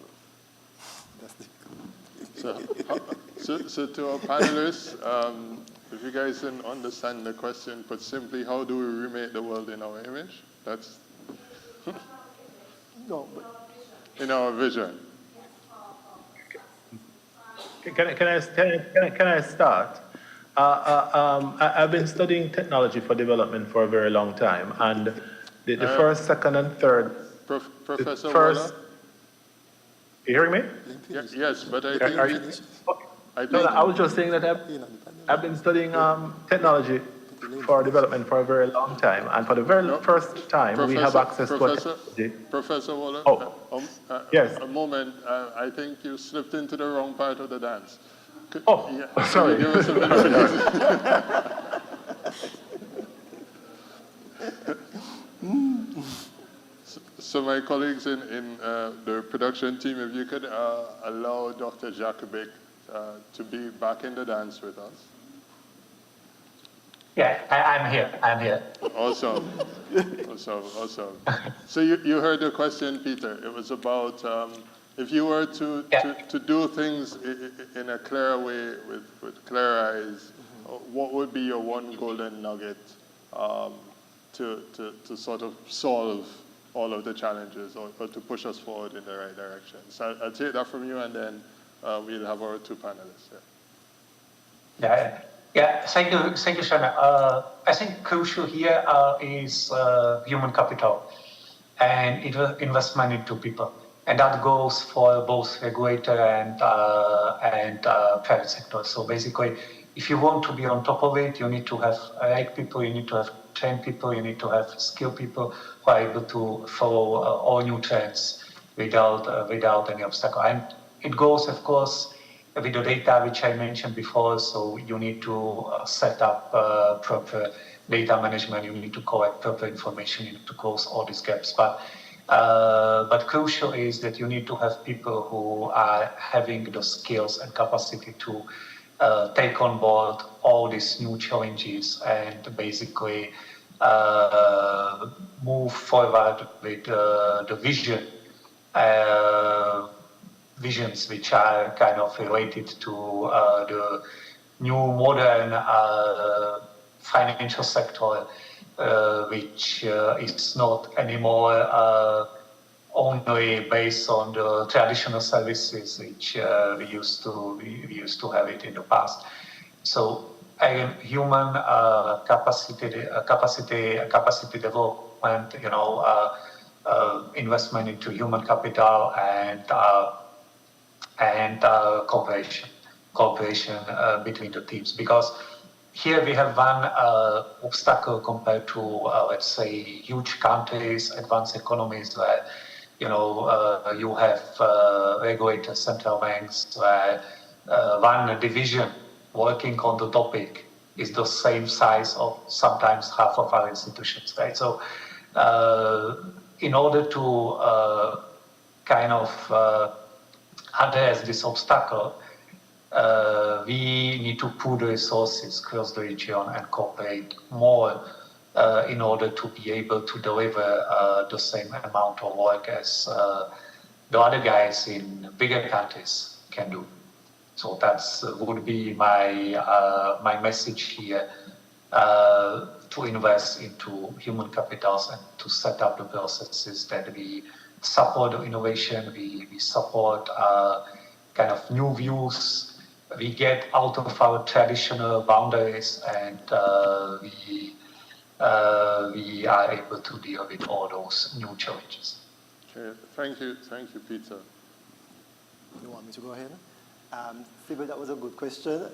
So to our panelists, if you guys didn't understand the question, put simply, how do we remake the world in our image? That's in our vision. Can I start? I've been studying technology for development for a very long time, and the first, second, and third. Professor Waller? You hearing me? Yes, but I think No, I was just saying that I've been studying technology for development for a very long time, and for the very first time, we have access to technology. Professor Waller, yes. A moment. I think you slipped into the wrong part of the dance. Sorry. Give us a minute. So my colleagues in the production team, if you could allow Dr. Jakubic to be back in the dance with us. Yeah, I'm here. Awesome. So you heard the question, Peter. It was about if you were to do things in a clearer way with clear eyes, what would be your one golden nugget to sort of solve all of the challenges or to push us forward in the right direction? So I'll take that from you, and then we'll have our two panelists. Yeah, thank you, Shana. I think crucial here is human capital and investment into people. And that goes for both regulator and private sector. So basically, if you want to be on top of it, you need to have right people, you need to have trained people, you need to have skilled people who are able to follow all new trends without any obstacle. And it goes, of course, with the data which I mentioned before. So you need to set up proper data management, you need to collect proper information, you need to close all these gaps. But crucial is that you need to have people who are having the skills and capacity to take on board all these new challenges and basically move forward with the visions which are kind of related to the new modern financial sector, which is not anymore only based on the traditional services which we used to have it in the past. So human capacity development, investment into human capital and cooperation between the teams, because here we have one obstacle compared to, let's say, huge countries, advanced economies, where you have regulators, central banks, where one division working on the topic is the same size of sometimes half of our institutions, right? So in order to kind of address this obstacle, we need to pool the resources across the region and cooperate more in order to be able to deliver the same amount of work as the other guys in bigger countries can do. So that's would be my message here, to invest into human capitals and to set up the processes that we support the innovation, we support kind of new views, we get out of our traditional boundaries, and we are able to deal with all those new challenges. Okay, thank you, Peter. You want me to go ahead? Sybil, that was a good question.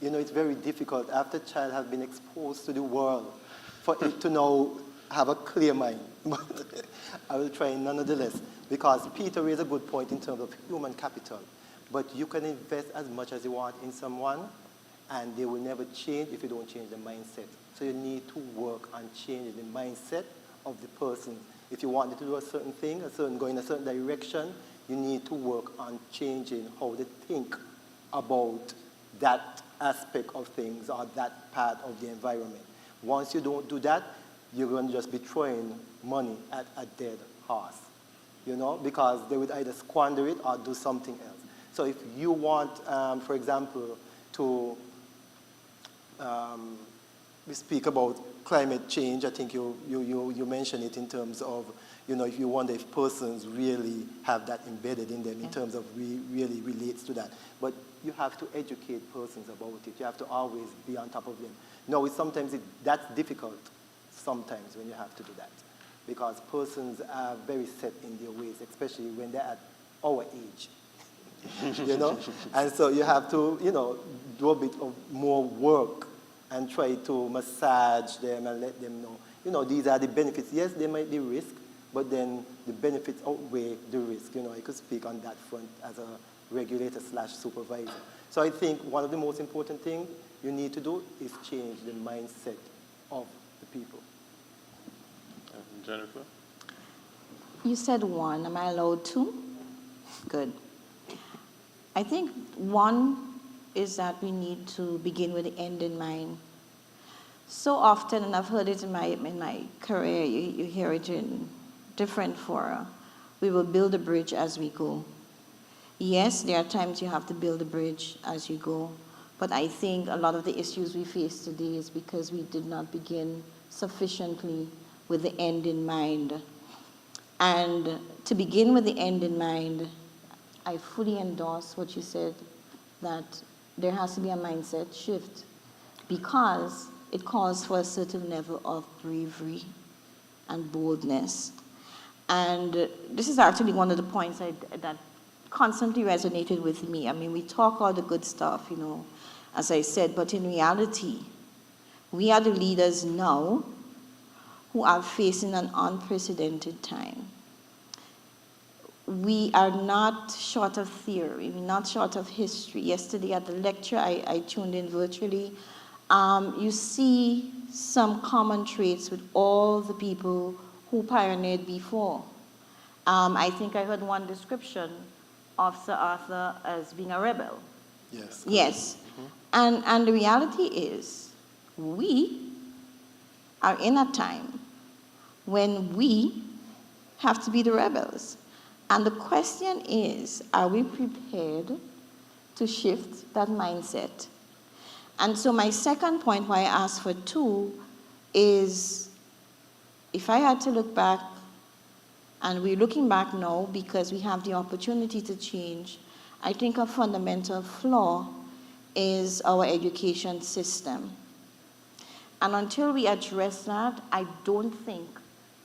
It's very difficult after a child has been exposed to the world for it to now have a clear mind. I will try nonetheless, because Peter raised a good point in terms of human capital. But you can invest as much as you want in someone, and they will never change if you don't change the mindset. So you need to work on changing the mindset of the person. If you want them to do a certain thing, go in a certain direction, you need to work on changing how they think about that aspect of things or that part of the environment. Once you don't do that, you're going to just be throwing money at a dead horse, because they would either squander it or do something else. So if you want, for example, to we speak about climate change, I think you mentioned it in terms of, if you wonder if persons really have that embedded in them in terms of really relates to that. But you have to educate persons about it. You have to always be on top of them. Sometimes that's difficult sometimes when you have to do that, because persons are very set in their ways, especially when they're at our age. And so you have to, do a bit of more work and try to massage them and let them know, these are the benefits. Yes, there might be risk, but then the benefits outweigh the risk. I could speak on that front as a regulator/supervisor. So I think one of the most important things you need to do is change the mindset of the people. Jennifer? You said one. Am I allowed two? Good. I think one is that we need to begin with the end in mind. So often, and I've heard it in my career, you hear it in different fora, we will build a bridge as we go. Yes, there are times you have to build a bridge as you go, but I think a lot of the issues we face today is because we did not begin sufficiently with the end in mind. And to begin with the end in mind, I fully endorse what you said, that there has to be a mindset shift, because it calls for a certain level of bravery and boldness. And this is actually one of the points that constantly resonated with me. I mean, we talk all the good stuff, you know, as I said, but in reality, we are the leaders now who are facing an unprecedented time. We are not short of theory, we're not short of history. Yesterday at the lecture, I tuned in virtually. You see some common traits with all the people who pioneered before. I think I heard one description of Sir Arthur as being a rebel. Yes. Yes. And the reality is, we are in a time when we have to be the rebels. And the question is, are we prepared to shift that mindset? And so my second point, why I asked for 2, is if I had to look back, and we're looking back now because we have the opportunity to change, I think a fundamental flaw is our education system. And until we address that, I don't think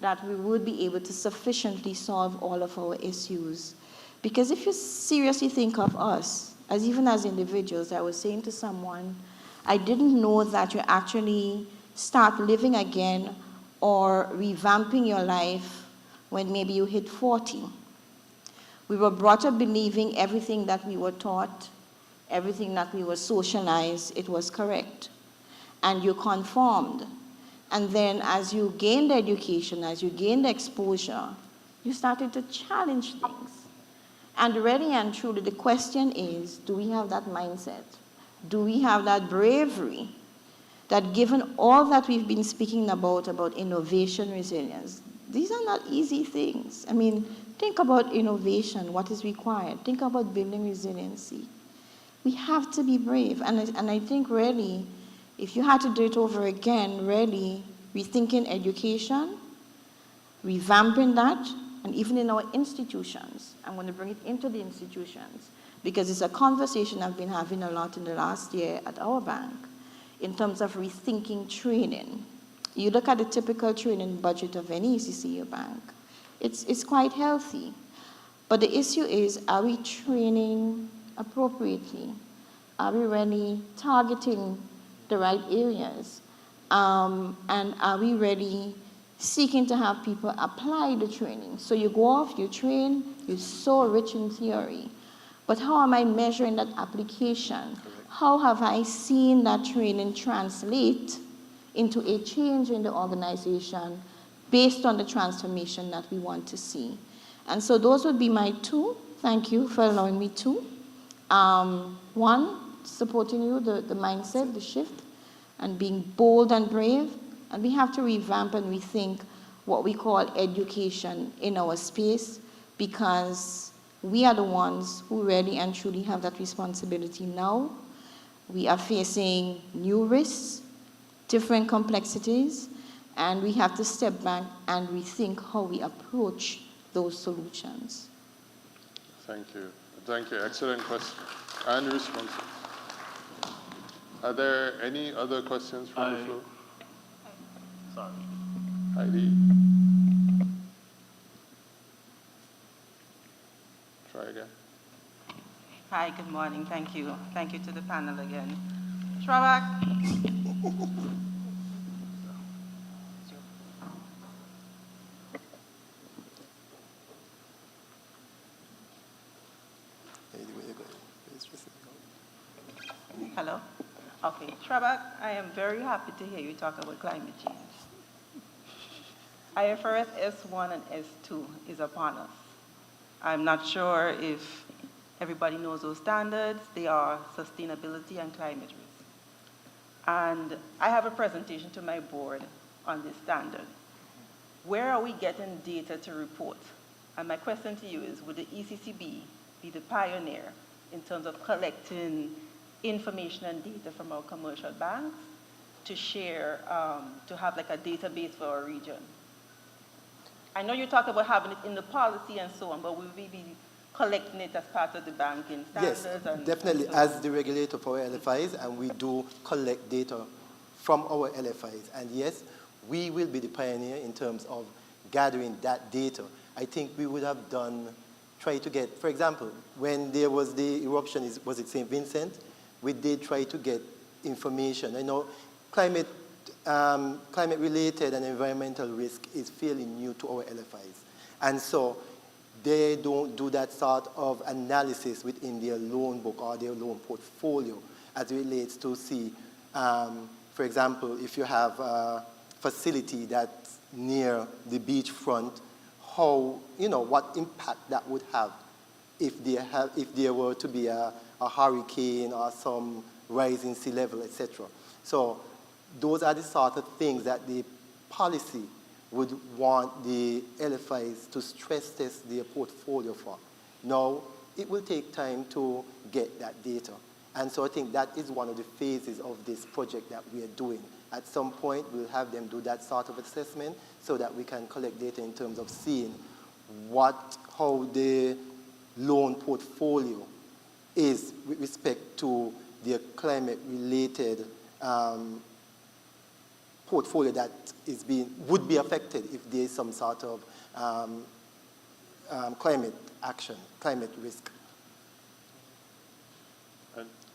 that we would be able to sufficiently solve all of our issues. Because if you seriously think of us, even as individuals, I was saying to someone, I didn't know that you actually start living again or revamping your life when maybe you hit 40. We were brought up believing everything that we were taught, everything that we were socialized, it was correct. And you conformed. And then as you gained education, as you gained exposure, you started to challenge things. And really and truly, the question is, do we have that mindset? Do we have that bravery that given all that we've been speaking about innovation, resilience, these are not easy things. I mean, think about innovation, what is required. Think about building resiliency. We have to be brave. And I think really, if you had to do it over again, really rethinking education, revamping that, and even in our institutions, I'm going to bring it into the institutions, because it's a conversation I've been having a lot in the last year at our bank, in terms of rethinking training. You look at the typical training budget of any ECCU bank, it's quite healthy. But the issue is, are we training appropriately? Are we really targeting the right areas? And are we really seeking to have people apply the training? So you go off, you train, you're so rich in theory. But how am I measuring that application? How have I seen that training translate into a change in the organization based on the transformation that we want to see? And so those would be my 2. Thank you for allowing me 2. 1, supporting you, the mindset, the shift, and being bold and brave. And we have to revamp and rethink what we call education in our space, because we are the ones who really and truly have that responsibility now. We are facing new risks, different complexities, and we have to step back and rethink how we approach those solutions. Thank you. Thank you. Excellent question and response. Are there any other questions from the floor? Sorry. Heidi. Try again. Hi, good morning. Thank you. Thank you to the panel again. Shravak. Hello? Okay. Shravak, I am very happy to hear you talk about climate change. IFRS S1 and S2 is upon us. I'm not sure if everybody knows those standards. They are sustainability and climate risk. And I have a presentation to my board on this standard. Where are we getting data to report? And my question to you is, would the ECCB be the pioneer in terms of collecting information and data from our commercial banks to share, to have like a database for our region? I know you talk about having it in the policy and so on, but will we be collecting it as part of the banking standards? Yes, definitely, as the regulator for LFIs, and we do collect data from our LFIs. And yes, we will be the pioneer in terms of gathering that data. I think we would have try to get, for example, when there was the eruption, was it St. Vincent? We did try to get information. I know climate-related and environmental risk is fairly new to our LFIs. And so they don't do that sort of analysis within their loan book or their loan portfolio as it relates to see, for example, if you have a facility that's near the beachfront, how, what impact that would have if there were to be a hurricane or some rise in sea level, etc. So those are the sort of things that the policy would want the LFIs to stress test their portfolio for. Now, it will take time to get that data. And so I think that is one of the phases of this project that we are doing. At some point, we'll have them do that sort of assessment so that we can collect data in terms of seeing how the loan portfolio is with respect to the climate-related portfolio that would be affected if there is some sort of climate action, climate risk.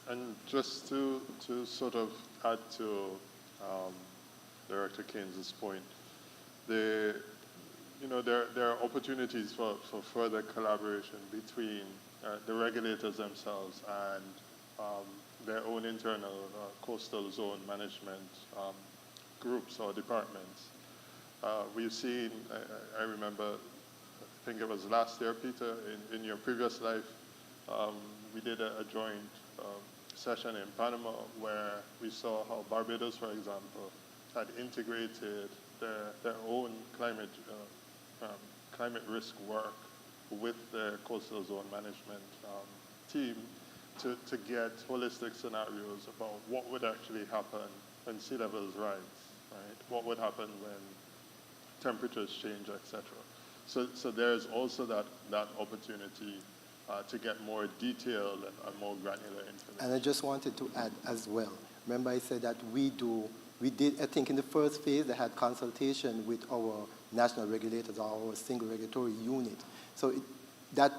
And just to sort of add to Director Keynes' point, there are opportunities for further collaboration between the regulators themselves and their own internal coastal zone management groups or departments. We've seen, I remember, I think it was last year, Peter, in your previous life, we did a joint session in Panama where we saw how Barbados, for example, had integrated their own climate risk work with the coastal zone management team to get holistic scenarios about what would actually happen when sea levels rise, right? What would happen when temperatures change, etc. So there's also that opportunity to get more detailed and more granular information. And I just wanted to add as well. Remember I said that we did, I think in the first phase, they had consultation with our national regulators, our single regulatory unit. So that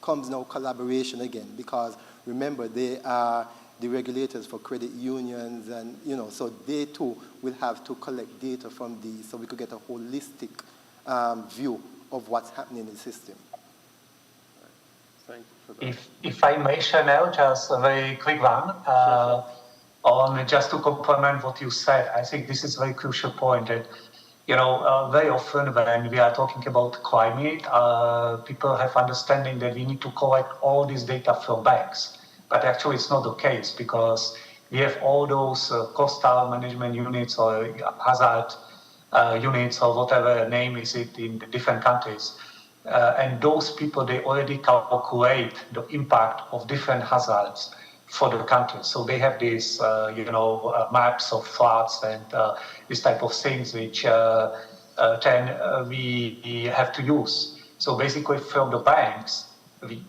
comes now collaboration again, because remember, they are the regulators for credit unions, and so they too will have to collect data from these so we could get a holistic view of what's happening in the system. Thank you for that. If I may, Chanel, just a very quick one. Sure. On just to complement what you said, I think this is a very crucial point that, very often when we are talking about climate, people have understanding that we need to collect all this data from banks. But actually it's not the case, because we have all those coastal management units or hazard units or whatever name is it in the different countries. And those people, they already calculate the impact of different hazards for the country. So they have these, maps of floods and this type of things which then we have to use. So basically from the banks,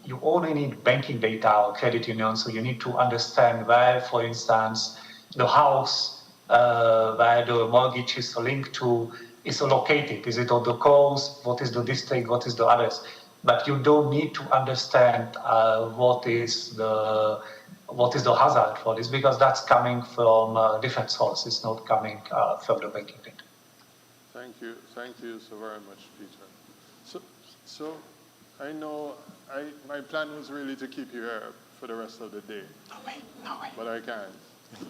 you only need banking data or credit union, so you need to understand where, for instance, the house where the mortgage is linked to is located. Is it on the coast? What is the district? What is the address? But you don't need to understand what is the hazard for this, because that's coming from different sources, not coming from the banking data. Thank you so very much, Peter. So I know my plan was really to keep you here for the rest of the day. No way. But I can't.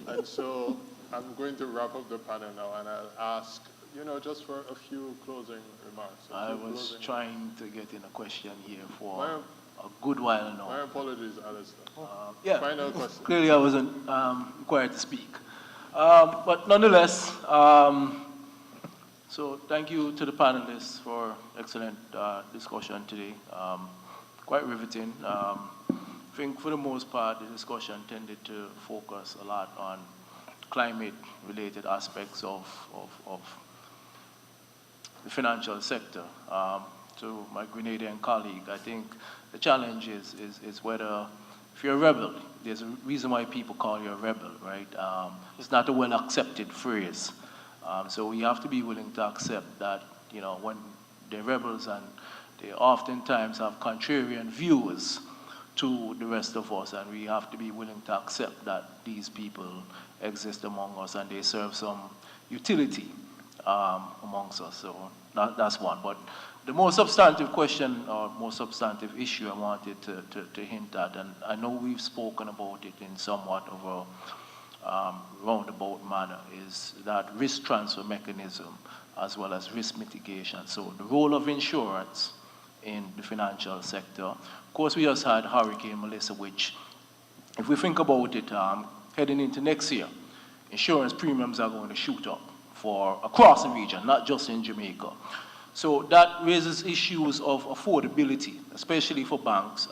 And so I'm going to wrap up the panel now, and I'll ask, just for a few closing remarks. I was trying to get in a question here for a good while now. My apologies, Alistair. Yeah. Final question. Clearly I wasn't required to speak. But nonetheless, so thank you to the panelists for excellent discussion today. Quite riveting. I think for the most part, the discussion tended to focus a lot on climate-related aspects of the financial sector. To my Grenadian colleague, I think the challenge is whether if you're a rebel, there's a reason why people call you a rebel, right? It's not a well-accepted phrase. So we have to be willing to accept that, you know, when they're rebels and they oftentimes have contrarian views to the rest of us, and we have to be willing to accept that these people exist among us and they serve some utility amongst us. So that's one. But the more substantive question or more substantive issue I wanted to hint at, and I know we've spoken about it in somewhat of a roundabout manner, is that risk transfer mechanism as well as risk mitigation. So the role of insurance in the financial sector. Of course, we just had Hurricane Melissa, which, if we think about it, heading into next year, insurance premiums are going to shoot up for across the region, not just in Jamaica. So that raises issues of affordability, especially for banks,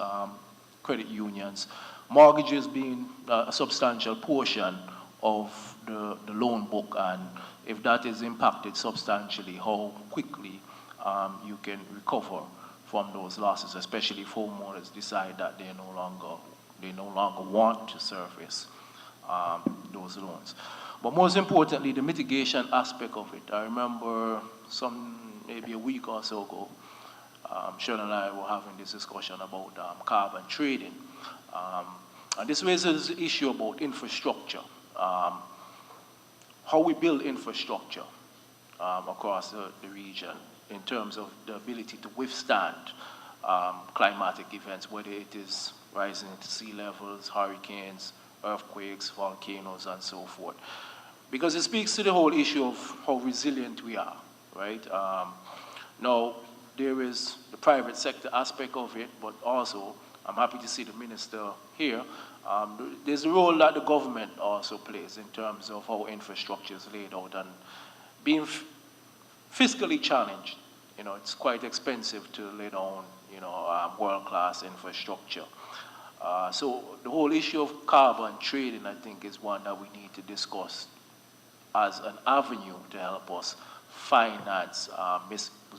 credit unions, mortgages being a substantial portion of the loan book, and if that is impacted substantially, how quickly you can recover from those losses, especially if homeowners decide that they no longer want to service those loans. But most importantly, the mitigation aspect of it. I remember maybe a week or so ago, Sean and I were having this discussion about carbon trading. And this raises the issue about infrastructure, how we build infrastructure across the region in terms of the ability to withstand climatic events, whether it is rising into sea levels, hurricanes, earthquakes, volcanoes, and so forth. Because it speaks to the whole issue of how resilient we are, right? Now, there is the private sector aspect of it, but also, I'm happy to see the minister here. There's a role that the government also plays in terms of how infrastructure is laid out, and being fiscally challenged. You know, it's quite expensive to lay down, you know, world-class infrastructure. So the whole issue of carbon trading, I think, is one that we need to discuss as an avenue to help us finance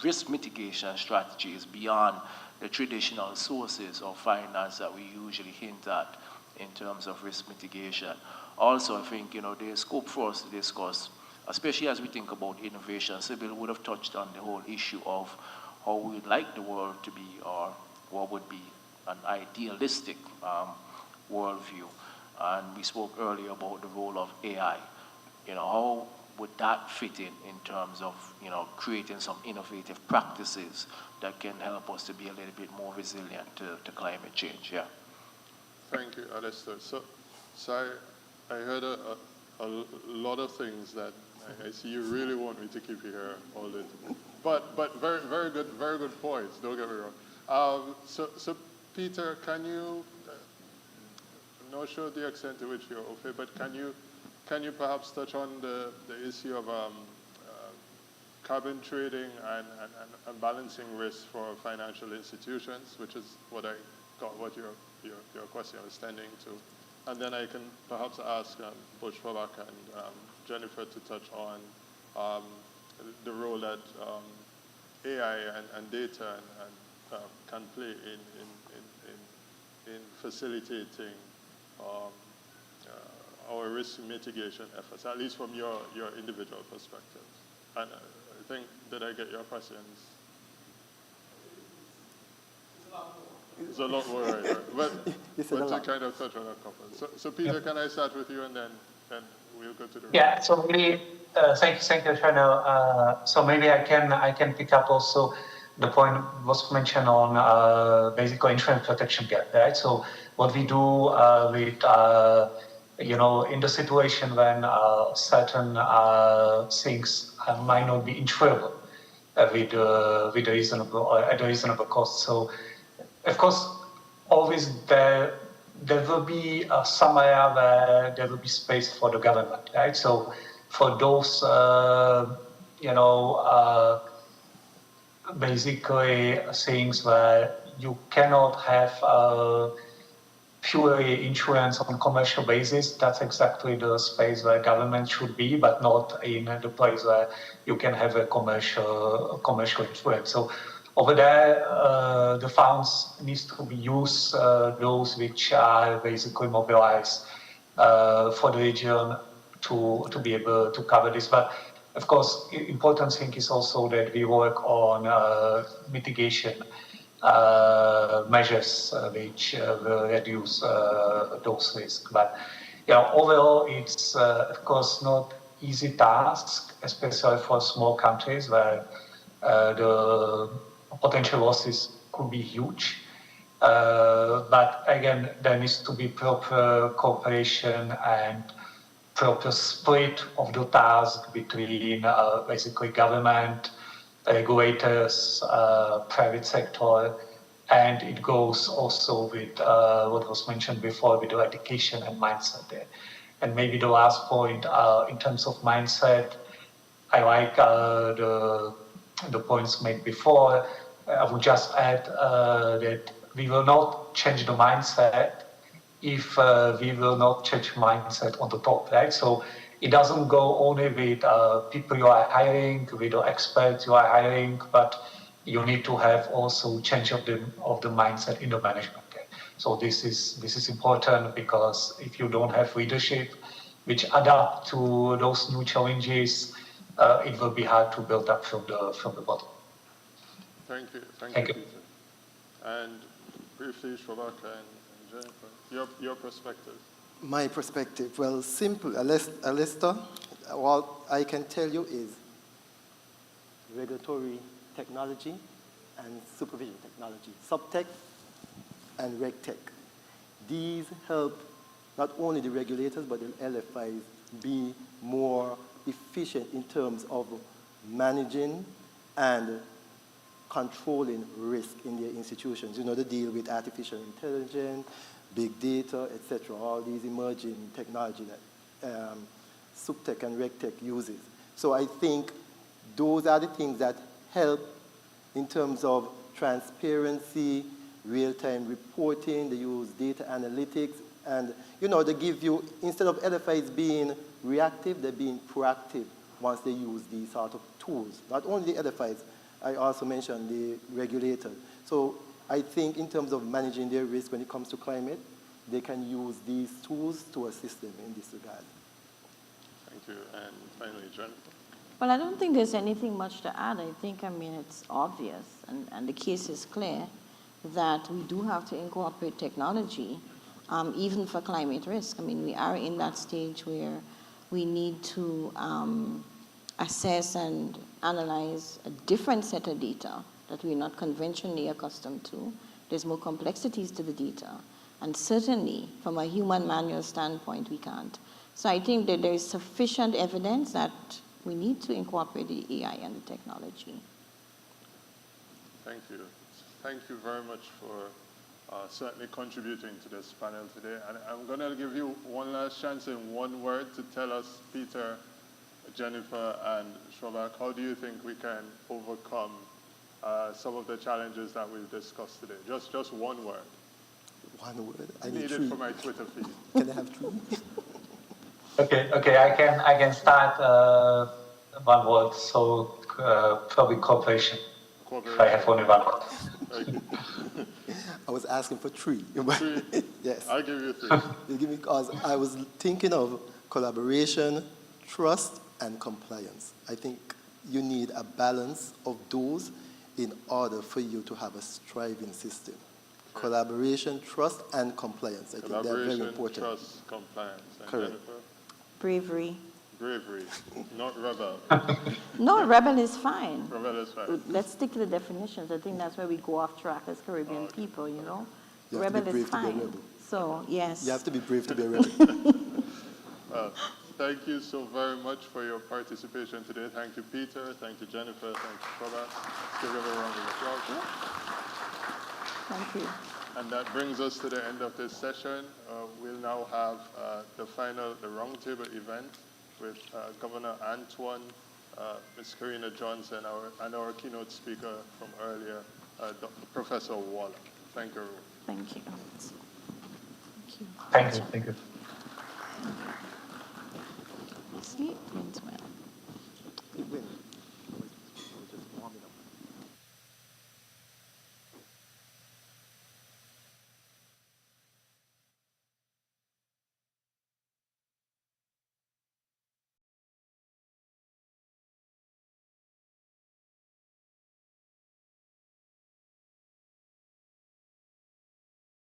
risk mitigation strategies beyond the traditional sources of finance that we usually hint at in terms of risk mitigation. Also, I think, you know, there's scope for us to discuss, especially as we think about innovation. Sybil would have touched on the whole issue of how we'd like the world to be, or what would be an idealistic worldview. And we spoke earlier about the role of AI. You know, how would that fit in terms of, you know, creating some innovative practices that can help us to be a little bit more resilient to climate change? Yeah. Thank you, Alistair. So I heard a lot of things that I see you really want me to keep you here all day. But very good points. Don't get me wrong. So Peter, can you? I'm not sure the extent to which you're okay, but can you perhaps touch on the issue of carbon trading and balancing risk for financial institutions, which is what I got what your question was tending to, and then I can perhaps ask Butch Fabak and Jennifer to touch on the role that AI and data can play in facilitating our risk mitigation efforts, at least from your individual perspective. And I think, did I get your questions? It's a lot more, right? But to kind of touch on a couple. So Peter, can I start with you, and then we'll go to the Yeah. So maybe thank you, Shana. So maybe I can pick up also the point was mentioned on basically insurance protection gap, right? So what we do with you know, in the situation when certain things might not be insurable with a reasonable cost. So of course, always there will be some area where there will be space for the government, right? So for those, you know, basically things where you cannot have purely insurance on a commercial basis, that's exactly the space where government should be, but not in the place where you can have a commercial insurance. So over there, the funds needs to be used, those which are basically mobilized for the region to be able to cover this. But of course, important thing is also that we work on mitigation measures which will reduce those risks. But overall, it's of course not easy task, especially for small countries where the potential losses could be huge. But again, there needs to be proper cooperation and proper split of the task between basically government, regulators, private sector, and it goes also with what was mentioned before with the education and mindset there. And maybe the last point in terms of mindset, I like the points made before. I would just add that we will not change the mindset if we will not change mindset on the top, right? So it doesn't go only with people you are hiring, with the experts you are hiring, but you need to have also change of the mindset in the management. Okay? So this is important because if you don't have leadership which adapt to those new challenges, it will be hard to build up from the bottom. Thank you, Peter. And briefly, Shobhaka and Jennifer, your perspective. My perspective, well, simple. Alistair, what I can tell you is regulatory technology and supervision technology, SupTech and RegTech. These help not only the regulators, but the LFIs be more efficient in terms of managing and controlling risk in their institutions. You know, they deal with artificial intelligence, big data, etc., all these emerging technology that SupTech and RegTech uses. So I think those are the things that help in terms of transparency, real-time reporting. They use data analytics, and they give you, instead of LFIs being reactive, they're being proactive once they use these sort of tools. Not only the LFIs, I also mentioned the regulator. So I think in terms of managing their risk when it comes to climate, they can use these tools to assist them in this regard. Thank you. And finally, Jennifer. Well, I don't think there's anything much to add. I think, it's obvious, and the case is clear that we do have to incorporate technology, even for climate risk. We are in that stage where we need to assess and analyze a different set of data that we're not conventionally accustomed to. There's more complexities to the data. And certainly, from a human manual standpoint, we can't. So I think that there is sufficient evidence that we need to incorporate the AI and the technology. Thank you. Thank you very much for certainly contributing to this panel today. And I'm going to give you one last chance in one word to tell us, Peter, Jennifer, and Shobhak, how do you think we can overcome some of the challenges that we've discussed today? Just one word. One word? I need it for my Twitter feed. Can I have three? Okay, I can start one word, so probably cooperation. If I have only one word. Okay. I was asking for three. Three? Yes. I'll give you three. You give me, because I was thinking of collaboration, trust, and compliance. I think you need a balance of those in order for you to have a thriving system. Okay. Collaboration, trust, and compliance. I think they're very important. Trust, compliance. And correct. Jennifer? Bravery. Bravery, not rebel. No, rebel is fine. Rebel is fine. Let's stick to the definitions. I think that's where we go off track as Caribbean people, Rebel is fine. So, yes. You have to be brave to be a rebel. Well, thank you so very much for your participation today. Thank you, Peter. Thank you, Jennifer. Thank you, Shobhak. Let's give everyone a round of applause. Thank you. And that brings us to the end of this session. We'll now have the roundtable event with Governor Antoine, Ms. Karina Johnson, and our keynote speaker from earlier, Professor Waller. Thank you. Thank you. Thank you.